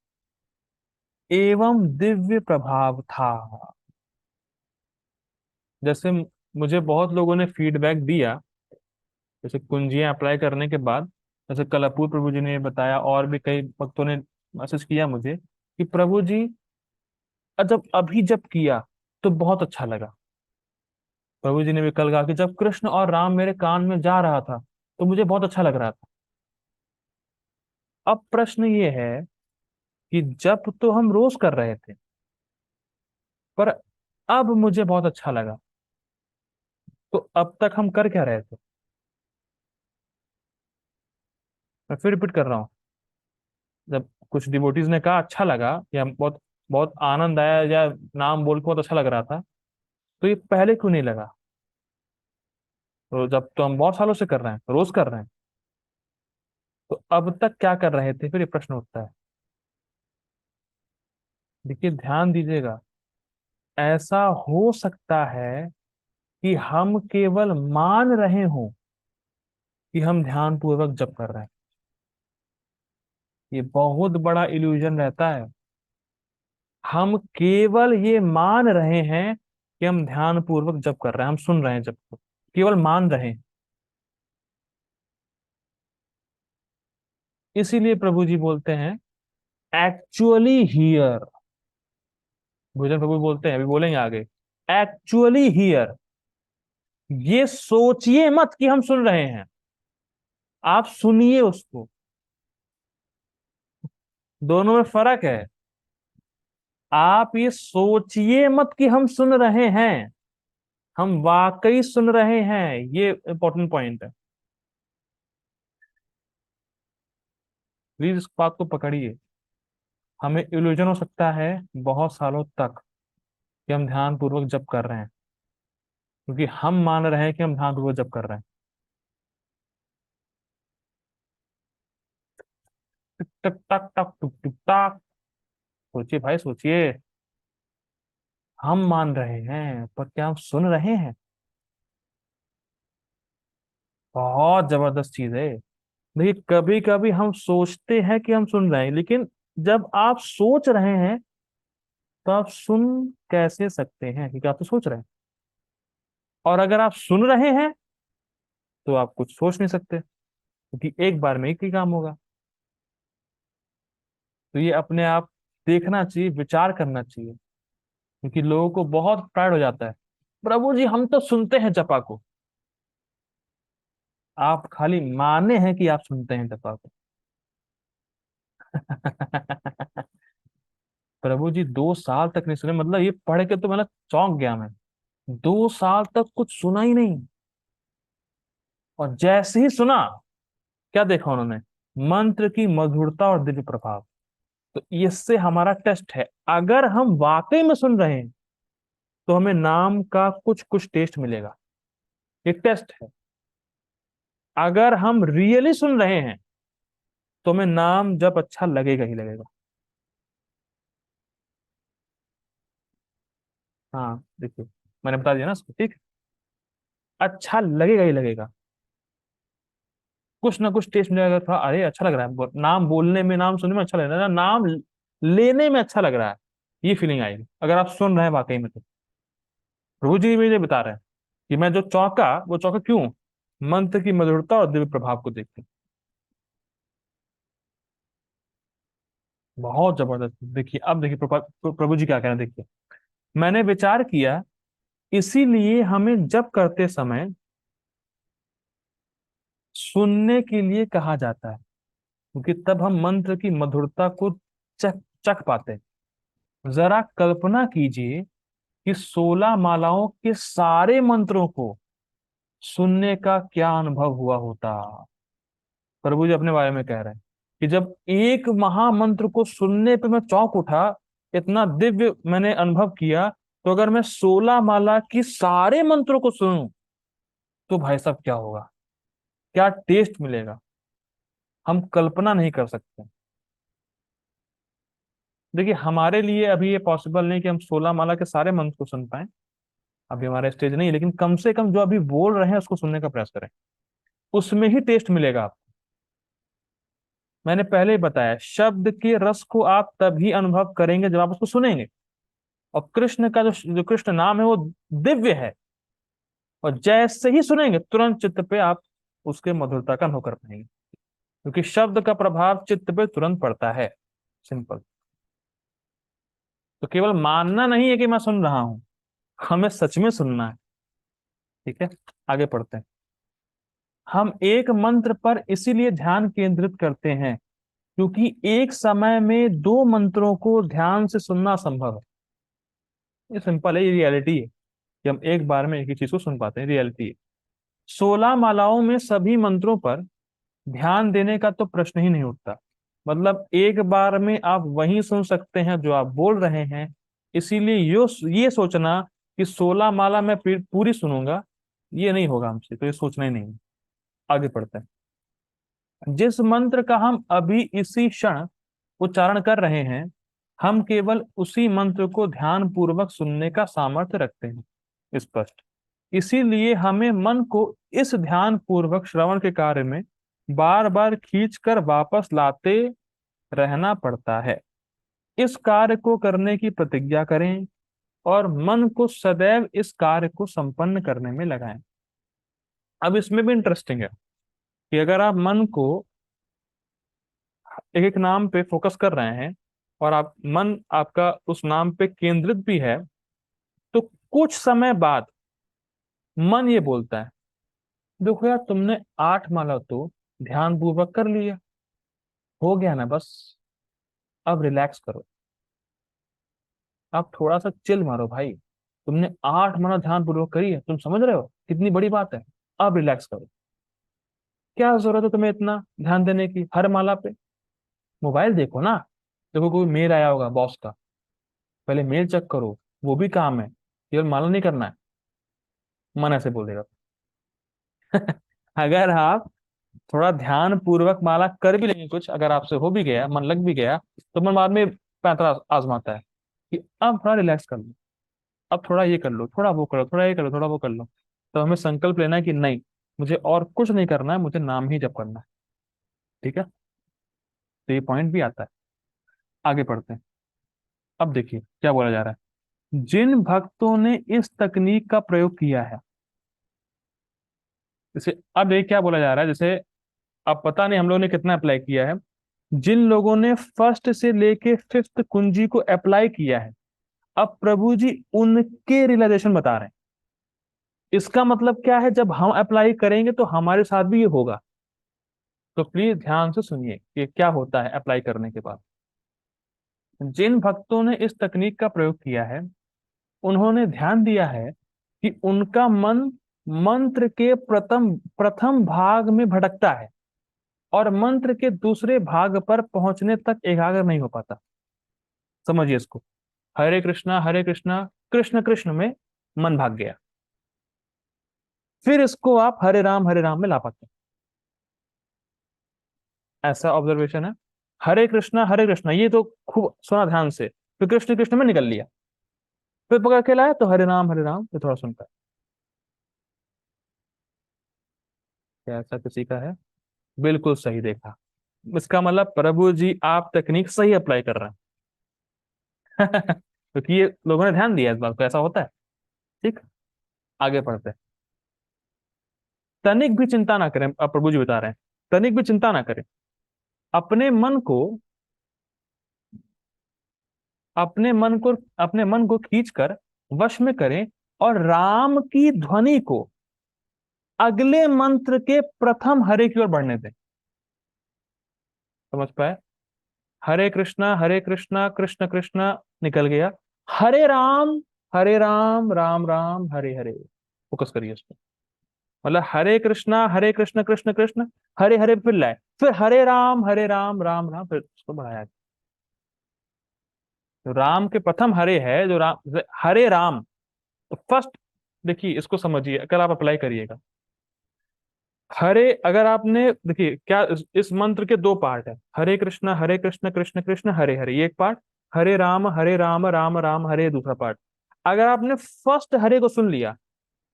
Speaker 1: एवं दिव्य प्रभाव था। जैसे मुझे बहुत लोगों ने फीडबैक दिया, जैसे कुंजियां अप्लाई करने के बाद, जैसे कलापुर प्रभु जी ने बताया, और भी कई भक्तों ने मैसेज किया मुझे कि प्रभु जी, जब अभी जब किया तो बहुत अच्छा लगा। प्रभु जी ने भी कल कहा कि जब कृष्ण और राम मेरे कान में जा रहा था तो मुझे बहुत अच्छा लग रहा था। अब प्रश्न ये है कि जब तो हम रोज कर रहे थे, पर अब मुझे बहुत अच्छा लगा, तो अब तक हम कर क्या रहे थे? मैं फिर रिपीट कर रहा हूँ। जब कुछ डिवोटीज ने कहा अच्छा लगा, या बहुत बहुत आनंद आया, या नाम बोल के बहुत अच्छा लग रहा था, तो ये पहले क्यों नहीं लगा? तो जब तो हम बहुत सालों से कर रहे हैं, रोज कर रहे हैं, तो अब तक क्या कर रहे थे? फिर ये प्रश्न उठता है। देखिए, ध्यान दीजिएगा, ऐसा हो सकता है कि हम केवल मान रहे हों कि हम ध्यान पूर्वक जप कर रहे हैं। ये बहुत बड़ा इल्यूजन रहता है। हम केवल ये मान रहे हैं कि हम ध्यान पूर्वक जप कर रहे हैं, हम सुन रहे हैं जप को, केवल मान रहे हैं। इसीलिए प्रभु जी बोलते हैं, एक्चुअली हियर। भोजन प्रभु बोलते हैं, अभी बोलेंगे आगे, एक्चुअली हियर। ये सोचिए मत कि हम सुन रहे हैं, आप सुनिए उसको। दोनों में फर्क है। आप ये सोचिए मत कि हम सुन रहे हैं, हम वाकई सुन रहे हैं, ये इंपॉर्टेंट पॉइंट है। प्लीज इस बात को पकड़िए। हमें इल्यूजन हो सकता है बहुत सालों तक कि हम ध्यान पूर्वक जप कर रहे हैं, क्योंकि हम मान रहे हैं कि हम ध्यान पूर्वक जप कर रहे हैं। टिक टक टक टक टुक टुक टाक। सोचिए भाई, सोचिए। हम मान रहे हैं, पर क्या हम सुन रहे हैं? बहुत जबरदस्त चीज है। देखिए, कभी कभी हम सोचते हैं कि हम सुन रहे हैं, लेकिन जब आप सोच रहे हैं तो आप सुन कैसे सकते हैं, क्योंकि आप तो सोच रहे हैं। और अगर आप सुन रहे हैं तो आप कुछ सोच नहीं सकते, क्योंकि एक बार में एक ही काम होगा। तो ये अपने आप देखना चाहिए, विचार करना चाहिए, क्योंकि लोगों को बहुत प्राइड हो जाता है, प्रभु जी हम तो सुनते हैं जपा को। आप खाली माने हैं कि आप सुनते हैं जपा को। प्रभु जी 2 साल तक नहीं सुने, मतलब ये पढ़ के तो मतलब चौंक गया मैं। 2 साल तक कुछ सुना ही नहीं, और जैसे ही सुना, क्या देखा उन्होंने? मंत्र की मधुरता और दिव्य प्रभाव। तो इससे हमारा टेस्ट है, अगर हम वाकई में सुन रहे हैं तो हमें नाम का कुछ कुछ टेस्ट मिलेगा। ये टेस्ट है। अगर हम रियली सुन रहे हैं तो हमें नाम जब अच्छा लगेगा ही लगेगा। हाँ देखिए, मैंने बता दिया ना उसको, ठीक। अच्छा लगेगा ही लगेगा। कुछ ना कुछ टेस्ट मिलेगा, थोड़ा अरे अच्छा लग रहा है, नाम बोलने में, नाम सुनने में अच्छा लग रहा है, नाम लेने में अच्छा लग रहा है। ये फीलिंग आएगी अगर आप सुन रहे हैं वाकई में तो। प्रभु जी मुझे बता रहे हैं कि मैं जो चौंका, वो चौंका क्यों? मंत्र की मधुरता और दिव्य प्रभाव को देख के। बहुत जबरदस्त। देखिए अब देखिए प्रभु जी क्या कह रहे हैं, देखिए। मैंने विचार किया, इसीलिए हमें जप करते समय सुनने के लिए कहा जाता है, क्योंकि तब हम मंत्र की मधुरता को चख चख पाते हैं। जरा कल्पना कीजिए कि 16 मालाओं के सारे मंत्रों को सुनने का क्या अनुभव हुआ होता। प्रभु जी अपने बारे में कह रहे हैं कि जब एक महामंत्र को सुनने पे मैं चौंक उठा, इतना दिव्य मैंने अनुभव किया, तो अगर मैं 16 माला की सारे मंत्रों को सुनूं तो भाई साहब क्या होगा, क्या टेस्ट मिलेगा, हम कल्पना नहीं कर सकते। देखिए हमारे लिए अभी ये पॉसिबल नहीं कि हम 16 माला के सारे मंत्र को सुन पाए, अभी हमारा स्टेज नहीं है, लेकिन कम से कम जो अभी बोल रहे हैं उसको सुनने का प्रयास करें, उसमें ही टेस्ट मिलेगा आपको। मैंने पहले ही बताया, शब्द के रस को आप तभी अनुभव करेंगे जब आप उसको सुनेंगे। और कृष्ण का जो जो कृष्ण नाम है वो दिव्य है, और जैसे ही सुनेंगे तुरंत चित्त पे आप उसके मधुरता का अनुभव कर पाएंगे, क्योंकि शब्द का प्रभाव चित्त पे तुरंत पड़ता है। सिंपल। तो केवल मानना नहीं है कि मैं सुन रहा हूं, हमें सच में सुनना है। ठीक है, आगे पढ़ते हैं। हम एक मंत्र पर इसीलिए ध्यान केंद्रित करते हैं क्योंकि एक समय में दो मंत्रों को ध्यान से सुनना संभव है। ये सिंपल है, ये रियलिटी है कि हम एक बार में एक ही चीज को सुन पाते हैं, रियलिटी है। 16 मालाओं में सभी मंत्रों पर ध्यान देने का तो प्रश्न ही नहीं उठता। मतलब एक बार में आप वही सुन सकते हैं जो आप बोल रहे हैं। इसीलिए ये सोचना कि 16 माला मैं पूरी सुनूंगा, ये नहीं होगा हमसे, तो ये सोचना ही नहीं है। आगे पढ़ते हैं। जिस मंत्र का हम अभी इसी क्षण उच्चारण कर रहे हैं, हम केवल उसी मंत्र को ध्यान पूर्वक सुनने का सामर्थ्य रखते हैं। स्पष्ट। इसीलिए हमें मन को इस ध्यान पूर्वक श्रवण के कार्य में बार बार खींच कर वापस लाते रहना पड़ता है। इस कार्य को करने की प्रतिज्ञा करें और मन को सदैव इस कार्य को संपन्न करने में लगाएं। अब इसमें भी इंटरेस्टिंग है कि अगर आप मन को एक एक नाम पे फोकस कर रहे हैं, और आप मन आपका उस नाम पे केंद्रित भी है, तो कुछ समय बाद मन ये बोलता है, देखो यार तुमने 8 माला तो ध्यान पूर्वक कर लिया, हो गया ना बस, अब रिलैक्स करो, अब थोड़ा सा चिल मारो भाई। तुमने 8 माला ध्यान पूर्वक करी है, तुम समझ रहे हो कितनी बड़ी बात है, अब रिलैक्स करो। क्या जरूरत है तुम्हें इतना ध्यान देने की हर माला पे? मोबाइल देखो ना, देखो कोई मेल आया होगा बॉस का, पहले मेल चेक करो, वो भी काम है, केवल माला नहीं करना है। मन ऐसे बोल देगा। अगर आप थोड़ा ध्यान पूर्वक माला कर भी लेंगे, कुछ अगर आपसे हो भी गया, मन लग भी गया, तो मन बाद में पैंतरा आजमाता है कि अब थोड़ा रिलैक्स कर लो, अब थोड़ा ये कर लो, थोड़ा वो करो, थोड़ा ये करो, थोड़ा वो कर लो। तो हमें संकल्प लेना है कि नहीं, मुझे और कुछ नहीं करना है, मुझे नाम ही जप करना है। ठीक है, तो ये पॉइंट भी आता है। आगे पढ़ते हैं। अब देखिए क्या बोला जा रहा है। जिन भक्तों ने इस तकनीक का प्रयोग किया है, जैसे अब ये क्या बोला जा रहा है, जैसे अब पता नहीं हम लोगों ने कितना अप्लाई किया है, जिन लोगों ने फर्स्ट से लेके फिफ्थ कुंजी को अप्लाई किया है, अब प्रभु जी उनके रियलाइजेशन बता रहे हैं। इसका मतलब क्या है, जब हम अप्लाई करेंगे तो हमारे साथ भी ये होगा। तो प्लीज ध्यान से सुनिए कि क्या होता है अप्लाई करने के बाद। जिन भक्तों ने इस तकनीक का प्रयोग किया है, उन्होंने ध्यान दिया है कि उनका मन मंत्र के प्रथम प्रथम भाग में भटकता है और मंत्र के दूसरे भाग पर पहुंचने तक एकाग्र नहीं हो पाता। समझिए इसको। हरे कृष्णा कृष्ण कृष्ण में मन भाग गया, फिर इसको आप हरे राम में ला पाते हैं। ऐसा ऑब्जर्वेशन है। हरे कृष्णा ये तो खूब सुना ध्यान से, फिर कृष्ण कृष्ण में निकल लिया, फिर पकड़ के लाया तो हरे राम ये थोड़ा सुनता है। क्या ऐसा किसी का है? बिल्कुल सही देखा। इसका मतलब प्रभु जी आप तकनीक सही अप्लाई कर रहे हैं। क्योंकि ये लोगों ने ध्यान दिया इस बात को, ऐसा होता है। ठीक, आगे पढ़ते हैं। तनिक भी चिंता ना करें, अब प्रभु जी बता रहे हैं, तनिक भी चिंता ना करें। अपने मन को अपने मन को अपने मन को खींच कर वश में करें और राम की ध्वनि को अगले मंत्र के प्रथम हरे की ओर बढ़ने दें। समझ पाए? हरे कृष्णा कृष्ण कृष्ण निकल गया, हरे राम राम राम हरे हरे। फोकस करिए इस पे। मतलब हरे कृष्ण कृष्ण कृष्ण हरे हरे, फिर लाए, फिर हरे राम राम राम, फिर उसको बढ़ाया। तो राम के प्रथम हरे है, जो राम हरे राम, तो फर्स्ट देखिए इसको समझिए, अगर आप अप्लाई करिएगा। हरे, अगर आपने देखिए क्या इस मंत्र के दो पार्ट है, हरे कृष्ण कृष्ण कृष्ण हरे हरे ये एक पार्ट, हरे राम राम हरे दूसरा पार्ट। अगर आपने फर्स्ट हरे को सुन लिया,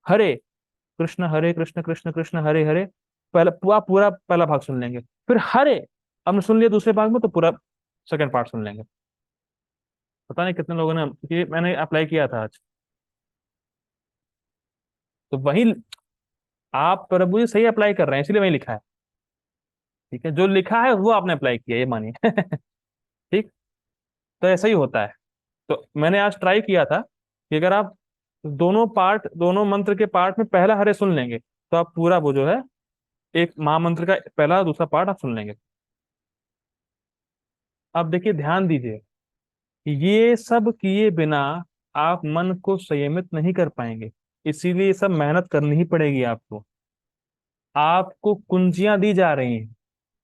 Speaker 1: हरे कृष्ण कृष्ण कृष्ण हरे हरे, पहला पूरा पूरा पहला भाग सुन लेंगे, फिर हरे आपने सुन लिया दूसरे भाग में तो पूरा सेकंड पार्ट सुन लेंगे। पता नहीं कितने लोगों ने, ये मैंने अप्लाई किया था आज। तो वही आप प्रभु जी सही अप्लाई कर रहे हैं, इसलिए वही लिखा है। ठीक है, जो लिखा है वो आपने अप्लाई किया, ये मानिए। ठीक। तो ऐसा ही होता है। तो मैंने आज ट्राई किया था कि अगर आप दोनों मंत्र के पार्ट में पहला हरे सुन लेंगे तो आप पूरा वो जो है एक महामंत्र का पहला दूसरा पार्ट आप सुन लेंगे। अब देखिए ध्यान दीजिए, ये सब किए बिना आप मन को संयमित नहीं कर पाएंगे, इसीलिए ये सब मेहनत करनी ही पड़ेगी आपको। आपको कुंजियां दी जा रही हैं,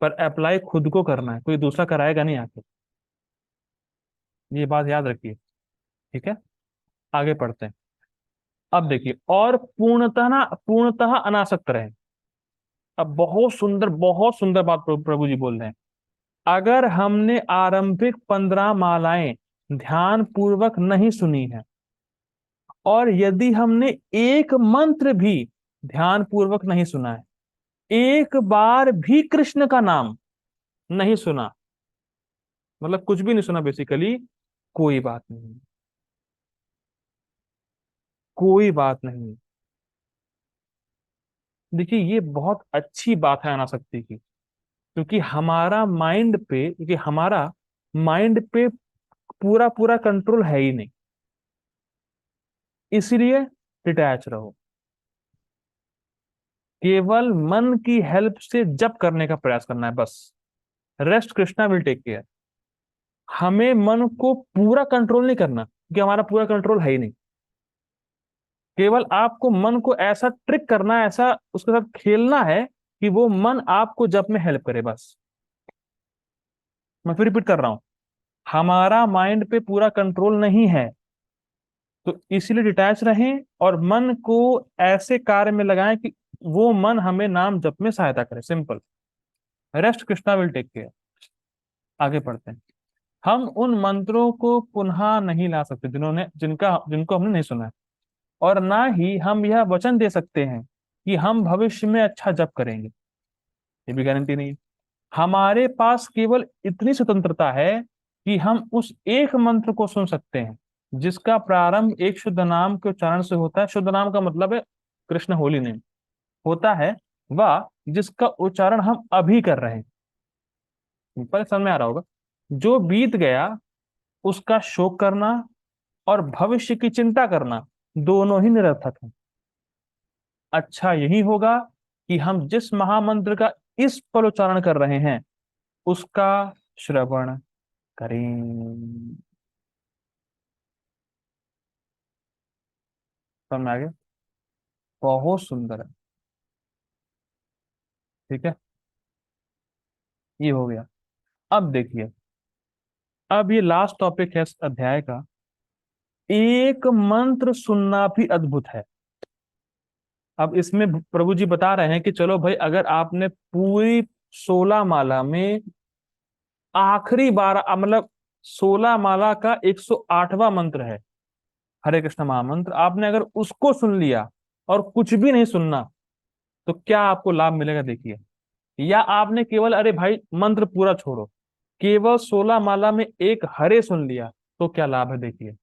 Speaker 1: पर अप्लाई खुद को करना है, कोई दूसरा कराएगा नहीं आके। ये बात याद रखिए। ठीक है, आगे पढ़ते हैं। अब देखिए, और पूर्णतः अनासक्त रहे। अब बहुत सुंदर बात प्रभु जी बोल रहे हैं। अगर हमने आरंभिक 15 मालाएं ध्यान पूर्वक नहीं सुनी है, और यदि हमने एक मंत्र भी ध्यान पूर्वक नहीं सुना है, एक बार भी कृष्ण का नाम नहीं सुना, मतलब कुछ भी नहीं सुना बेसिकली, कोई बात नहीं, कोई बात नहीं। देखिए ये बहुत अच्छी बात है अनासक्ति की, क्योंकि हमारा माइंड पे पूरा पूरा कंट्रोल है ही नहीं, इसलिए डिटैच रहो। केवल मन की हेल्प से जप करने का प्रयास करना है बस। Rest Krishna will take care. हमें मन को पूरा कंट्रोल नहीं करना, क्योंकि हमारा पूरा कंट्रोल है ही नहीं। केवल आपको मन को ऐसा ट्रिक करना है, ऐसा उसके साथ खेलना है कि वो मन आपको जप में हेल्प करे बस। मैं फिर रिपीट कर रहा हूं, हमारा माइंड पे पूरा कंट्रोल नहीं है, तो इसीलिए डिटैच रहें और मन को ऐसे कार्य में लगाएं कि वो मन हमें नाम जप में सहायता करे। Simple. Rest Krishna will take care. आगे पढ़ते हैं। हम उन मंत्रों को पुनः नहीं ला सकते जिनको हमने नहीं सुना है, और ना ही हम यह वचन दे सकते हैं कि हम भविष्य में अच्छा जप करेंगे, ये भी गारंटी नहीं है। हमारे पास केवल इतनी स्वतंत्रता है कि हम उस एक मंत्र को सुन सकते हैं जिसका प्रारंभ एक शुद्ध नाम के उच्चारण से होता है। शुद्ध नाम का मतलब है कृष्ण होली नेम होता है, वह जिसका उच्चारण हम अभी कर रहे हैं। पर समझ में आ रहा होगा। जो बीत गया उसका शोक करना और भविष्य की चिंता करना दोनों ही निरर्थक है। अच्छा यही होगा कि हम जिस महामंत्र का इस पर उच्चारण कर रहे हैं उसका श्रवण करें। समझ में आ गया? बहुत सुंदर है। ठीक है, ये हो गया। अब देखिए, अब ये लास्ट टॉपिक है इस अध्याय का। एक मंत्र सुनना भी अद्भुत है। अब इसमें प्रभु जी बता रहे हैं कि चलो भाई, अगर आपने पूरी 16 माला में आखिरी बार, मतलब 16 माला का 108वां मंत्र है हरे कृष्ण महामंत्र, आपने अगर उसको सुन लिया और कुछ भी नहीं सुनना तो क्या आपको लाभ मिलेगा, देखिए। या आपने केवल, अरे भाई मंत्र पूरा छोड़ो, केवल 16 माला में एक हरे सुन लिया तो क्या लाभ है, देखिए।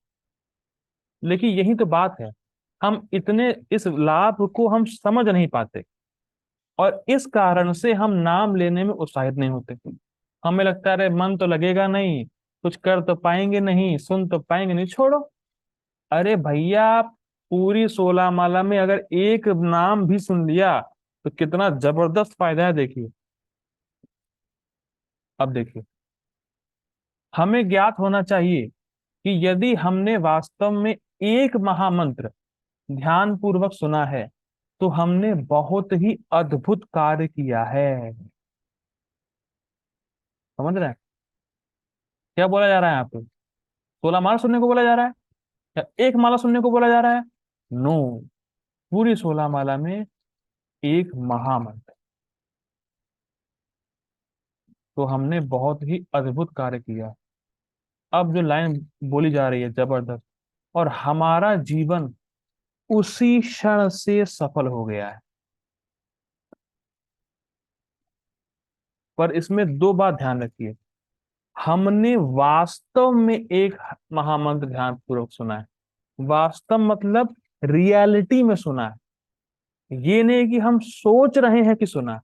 Speaker 1: लेकिन यही तो बात है, हम इतने इस लाभ को हम समझ नहीं पाते और इस कारण से हम नाम लेने में उत्साहित नहीं होते। हमें लगता है अरे मन तो लगेगा नहीं, कुछ कर तो पाएंगे नहीं, सुन तो पाएंगे नहीं, छोड़ो। अरे भैया, पूरी 16 माला में अगर एक नाम भी सुन लिया तो कितना जबरदस्त फायदा है, देखिए। अब देखिए, हमें ज्ञात होना चाहिए कि यदि हमने वास्तव में एक महामंत्र ध्यान पूर्वक सुना है तो हमने बहुत ही अद्भुत कार्य किया है। समझ रहे हैं क्या बोला जा रहा है यहाँ पे? 16 माला सुनने को बोला जा रहा है या एक माला सुनने को बोला जा रहा है? नो, पूरी 16 माला में एक महामंत्र। तो हमने बहुत ही अद्भुत कार्य किया। अब जो लाइन बोली जा रही है जबरदस्त, और हमारा जीवन उसी क्षण से सफल हो गया है। पर इसमें दो बात ध्यान रखिए, हमने वास्तव में एक महामंत्र ध्यान पूर्वक सुना है। वास्तव मतलब रियलिटी में सुना है, ये नहीं कि हम सोच रहे हैं कि सुना है।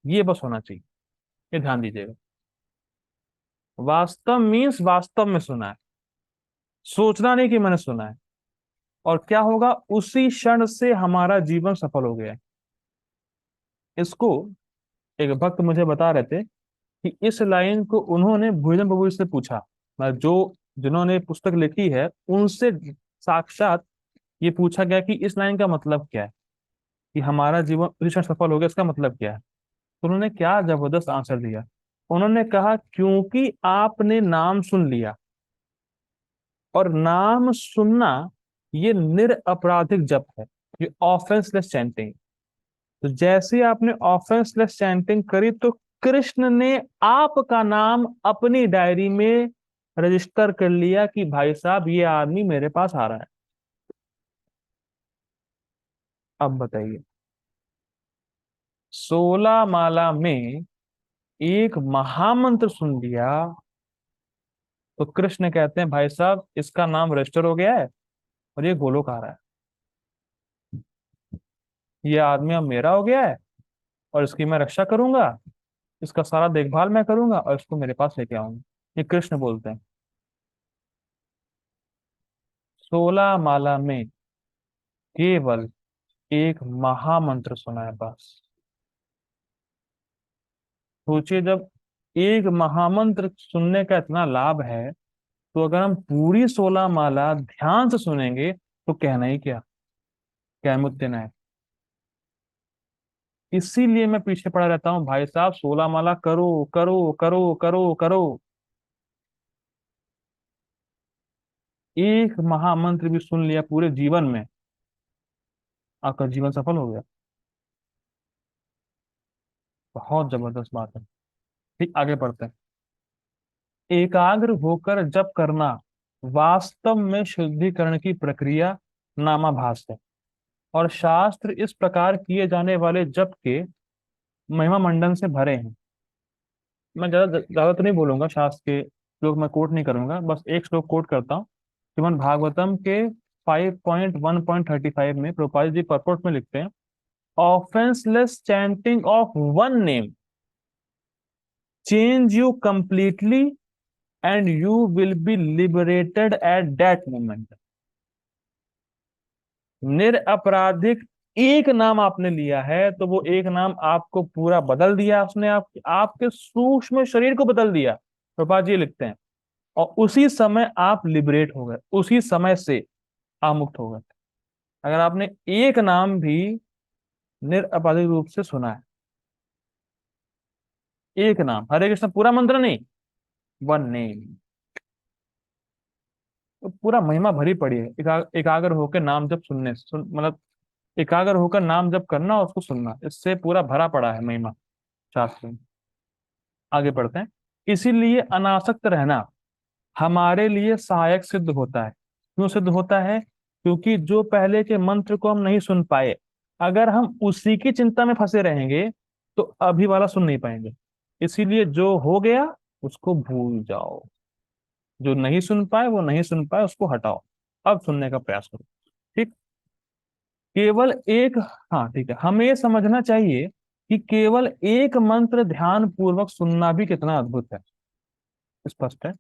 Speaker 1: ये बस होना चाहिए, ये ध्यान दीजिएगा। वास्तव मीन्स वास्तव में सुना है, सोचना नहीं कि मैंने सुना है। और क्या होगा, उसी क्षण से हमारा जीवन सफल हो गया है। इसको एक भक्त मुझे बता रहे थे कि इस लाइन को उन्होंने भुजन बाबू से पूछा, मतलब जो जिन्होंने पुस्तक लिखी है उनसे साक्षात ये पूछा गया कि इस लाइन का मतलब क्या है, कि हमारा जीवन उसी क्षण सफल हो गया, इसका मतलब क्या है। तो उन्होंने क्या जबरदस्त आंसर दिया। उन्होंने कहा, क्योंकि आपने नाम सुन लिया, और नाम सुनना ये निरअपराधिक जप है, ये ऑफेंसलेस चैंटिंग। तो जैसे आपने ऑफेंसलेस चैंटिंग करी तो कृष्ण ने आपका नाम अपनी डायरी में रजिस्टर कर लिया कि भाई साहब ये आदमी मेरे पास आ रहा है। अब बताइए, 16 माला में एक महामंत्र सुन लिया तो कृष्ण कहते हैं भाई साहब इसका नाम रजिस्टर हो गया है और ये गोलोक आ रहा है। ये आदमी अब मेरा हो गया है और इसकी मैं रक्षा करूंगा, इसका सारा देखभाल मैं करूंगा और इसको मेरे पास लेके आऊंगा। ये कृष्ण बोलते हैं। 16 माला में केवल एक महामंत्र सुना है बस। सोचिए, जब एक महामंत्र सुनने का इतना लाभ है तो अगर हम पूरी 16 माला ध्यान से सुनेंगे तो कहना ही क्या, क्या मुत्य है। इसीलिए मैं पीछे पड़ा रहता हूँ भाई साहब, 16 माला करो करो करो करो करो। एक महामंत्र भी सुन लिया पूरे जीवन में, आपका जीवन सफल हो गया। बहुत जबरदस्त बात है। ठीक, आगे बढ़ते हैं। एकाग्र होकर जप करना वास्तव में शुद्धिकरण की प्रक्रिया नामाभास है, और शास्त्र इस प्रकार किए जाने वाले जप के महिमा मंडन से भरे हैं। मैं ज्यादा ज्यादा तो नहीं बोलूंगा, शास्त्र के श्लोक मैं कोट नहीं करूंगा, बस एक श्लोक कोट करता हूँ। श्रीमद् भागवतम के 5.1.35 में प्रभुपाद जी परपोर्ट में लिखते हैं, offenseless chanting of one name change you completely and you will be liberated at that moment. निरअपराधिक एक नाम आपने लिया है तो वो एक नाम आपको पूरा बदल दिया, उसने आपके सूक्ष्म शरीर को बदल दिया। प्रभुपाद जी लिखते हैं, और उसी समय आप लिबरेट हो गए, उसी समय से आप मुक्त हो गए। अगर आपने एक नाम भी निरअपराधिक रूप से सुना है, एक नाम, हरे कृष्ण पूरा मंत्र नहीं, वन नेम, तो पूरा महिमा भरी पड़ी है। एकाग्र होकर नाम जब मतलब एकाग्र होकर नाम जब करना और उसको सुनना, इससे पूरा भरा पड़ा है महिमा शास्त्र में। आगे बढ़ते हैं। इसीलिए अनासक्त रहना हमारे लिए सहायक सिद्ध होता है। क्यों सिद्ध होता है? क्योंकि जो पहले के मंत्र को हम नहीं सुन पाए, अगर हम उसी की चिंता में फंसे रहेंगे तो अभी वाला सुन नहीं पाएंगे। इसीलिए जो हो गया उसको भूल जाओ, जो नहीं सुन पाए वो नहीं सुन पाए, उसको हटाओ, अब सुनने का प्रयास करो। ठीक। केवल एक, हाँ ठीक है, हमें ये समझना चाहिए कि केवल एक मंत्र ध्यान पूर्वक सुनना भी कितना अद्भुत है। स्पष्ट है।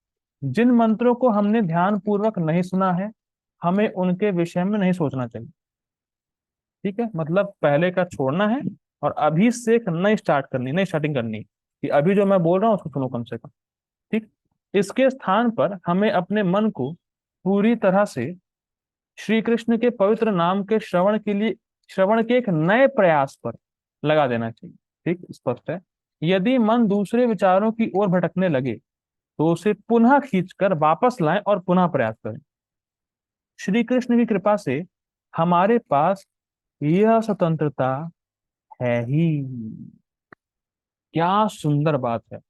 Speaker 1: जिन मंत्रों को हमने ध्यान पूर्वक नहीं सुना है, हमें उनके विषय में नहीं सोचना चाहिए। ठीक है, मतलब पहले का छोड़ना है और अभी से एक नई स्टार्ट करनी, नई स्टार्टिंग करनी, कि अभी जो मैं बोल रहा हूँ उसको सुनो कम से कम। ठीक। इसके स्थान पर हमें अपने मन को पूरी तरह से श्री कृष्ण के पवित्र नाम के श्रवण के एक नए प्रयास पर लगा देना चाहिए। ठीक, स्पष्ट है। यदि मन दूसरे विचारों की ओर भटकने लगे तो उसे पुनः खींचकर वापस लाएं और पुनः प्रयास करें। श्री कृष्ण की कृपा से हमारे पास यह स्वतंत्रता है ही। क्या सुंदर बात है।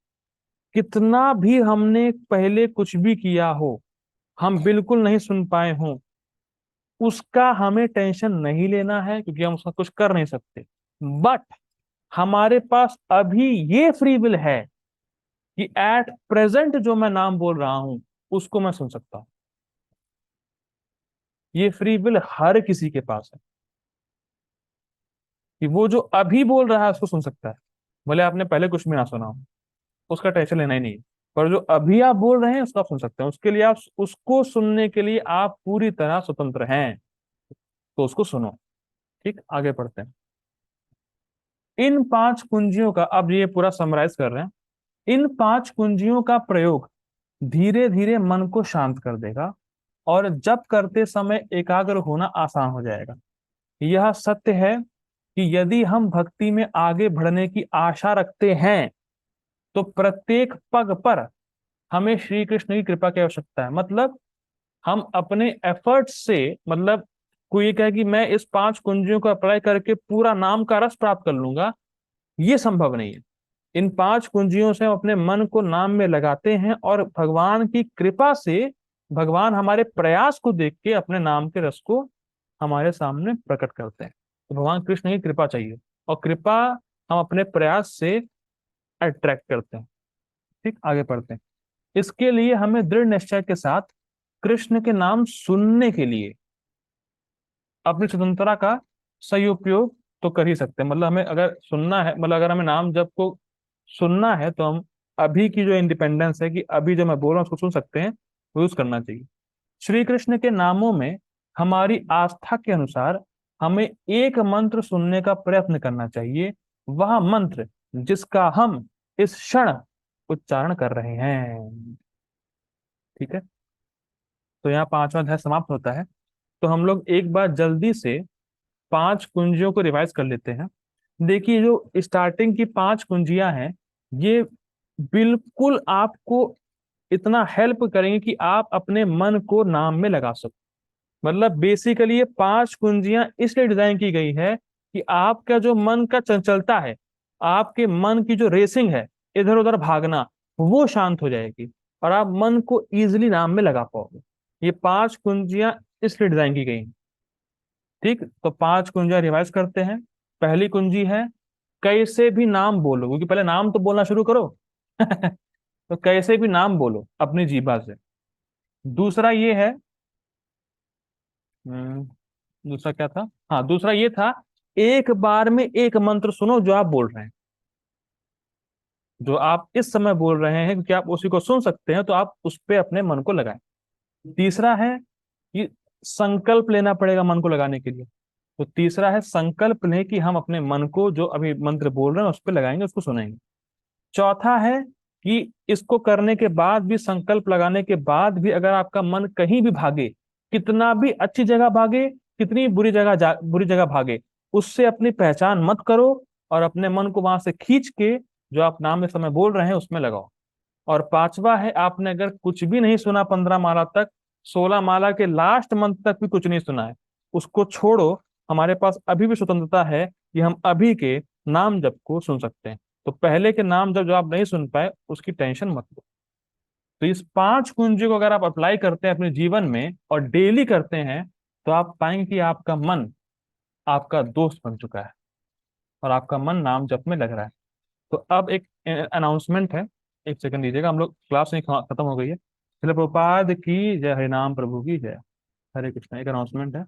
Speaker 1: कितना भी हमने पहले कुछ भी किया हो, हम बिल्कुल नहीं सुन पाए हों, उसका हमें टेंशन नहीं लेना है, क्योंकि हम उसका कुछ कर नहीं सकते। बट हमारे पास अभी ये फ्री विल है कि एट प्रेजेंट जो मैं नाम बोल रहा हूं उसको मैं सुन सकता हूं। ये फ्री विल हर किसी के पास है कि वो जो अभी बोल रहा है उसको सुन सकता है, भले आपने पहले कुछ भी ना सुना हो, उसका टेंशन लेना ही नहीं है। पर जो अभी आप बोल रहे हैं उसको आप सुन सकते हैं, उसके लिए आप, उसको सुनने के लिए आप पूरी तरह स्वतंत्र हैं, तो उसको सुनो। ठीक, आगे पढ़ते हैं। इन पांच कुंजियों का, अब ये पूरा समराइज कर रहे हैं, इन पांच कुंजियों का प्रयोग धीरे धीरे मन को शांत कर देगा और जप करते समय एकाग्र होना आसान हो जाएगा। यह सत्य है कि यदि हम भक्ति में आगे बढ़ने की आशा रखते हैं तो प्रत्येक पग पर हमें श्री कृष्ण की कृपा की आवश्यकता है। मतलब हम अपने एफर्ट से, मतलब कोई ये कहे कि मैं इस पांच कुंजियों को अप्लाई करके पूरा नाम का रस प्राप्त कर लूंगा, ये संभव नहीं है। इन पांच कुंजियों से हम अपने मन को नाम में लगाते हैं और भगवान की कृपा से भगवान हमारे प्रयास को देख के अपने नाम के रस को हमारे सामने प्रकट करते हैं। तो भगवान कृष्ण की कृपा चाहिए, और कृपा हम अपने प्रयास से अट्रैक्ट करते हैं। ठीक, आगे पढ़ते हैं। इसके लिए हमें दृढ़ निश्चय के साथ कृष्ण के नाम सुनने के लिए अपनी स्वतंत्रता का सही उपयोग तो कर ही सकते हैं। मतलब हमें अगर सुनना है, मतलब अगर हमें नाम जप को सुनना है, तो हम अभी की जो इंडिपेंडेंस है कि अभी जो मैं बोल रहा हूँ उसको सुन सकते हैं, वो यूज करना चाहिए। श्री कृष्ण के नामों में हमारी आस्था के अनुसार हमें एक मंत्र सुनने का प्रयत्न करना चाहिए, वह मंत्र जिसका हम इस क्षण उच्चारण कर रहे हैं। ठीक है, तो यहाँ पांचवा अध्याय समाप्त होता है। तो हम लोग एक बार जल्दी से पांच कुंजियों को रिवाइज कर लेते हैं। देखिए, जो स्टार्टिंग की पांच कुंजियां हैं, ये बिल्कुल आपको इतना हेल्प करेंगे कि आप अपने मन को नाम में लगा सको। मतलब बेसिकली ये पांच कुंजियां इसलिए डिजाइन की गई है कि आपका जो मन का चंचलता है, आपके मन की जो रेसिंग है, इधर उधर भागना, वो शांत हो जाएगी और आप मन को इजिली नाम में लगा पाओगे। ये पांच कुंजियां इसलिए डिजाइन की गई हैं। ठीक, तो पांच कुंजियां रिवाइज करते हैं। पहली कुंजी है कैसे भी नाम बोलो, क्योंकि पहले नाम तो बोलना शुरू करो। तो कैसे भी नाम बोलो अपनी जीभा से। दूसरा ये है, दूसरा क्या था, हाँ दूसरा ये था, एक बार में एक मंत्र सुनो जो आप बोल रहे हैं।
Speaker 2: जो आप इस समय बोल रहे हैं, क्योंकि आप उसी को सुन सकते हैं, तो आप उस पे अपने मन को लगाएं। तीसरा है कि संकल्प लेना पड़ेगा मन को लगाने के लिए। तो तीसरा है संकल्प लें कि हम अपने मन को जो अभी मंत्र बोल रहे हैं उस पर लगाएंगे, उसको सुनेंगे। चौथा है कि इसको करने के बाद भी, संकल्प लगाने के बाद भी, अगर आपका मन कहीं भी भागे, कितना भी अच्छी जगह भागे, कितनी बुरी जगह भागे, उससे अपनी पहचान मत करो, और अपने मन को वहां से खींच के जो आप नाम इस समय बोल रहे हैं उसमें लगाओ। और पांचवा है, आपने अगर कुछ भी नहीं सुना 15 माला तक, 16 माला के लास्ट मंत्र तक भी कुछ नहीं सुना है, उसको छोड़ो। हमारे पास अभी भी स्वतंत्रता है कि हम अभी के नाम जप को सुन सकते हैं। तो पहले के नाम जब जो आप नहीं सुन पाए उसकी टेंशन मत लो। तो इस 5 कुंजी को अगर आप अप्लाई करते हैं अपने जीवन में और डेली करते हैं, तो आप पाएंगे कि आपका मन आपका दोस्त बन चुका है, और आपका मन नाम जप में लग रहा है। तो अब एक अनाउंसमेंट है, एक सेकंड दीजिएगा, हम लोग क्लास नहीं खत्म हो गई है। शिल प्रभुपाद की जय, हरिनाम प्रभु की जय। हरे कृष्ण। एक अनाउंसमेंट है।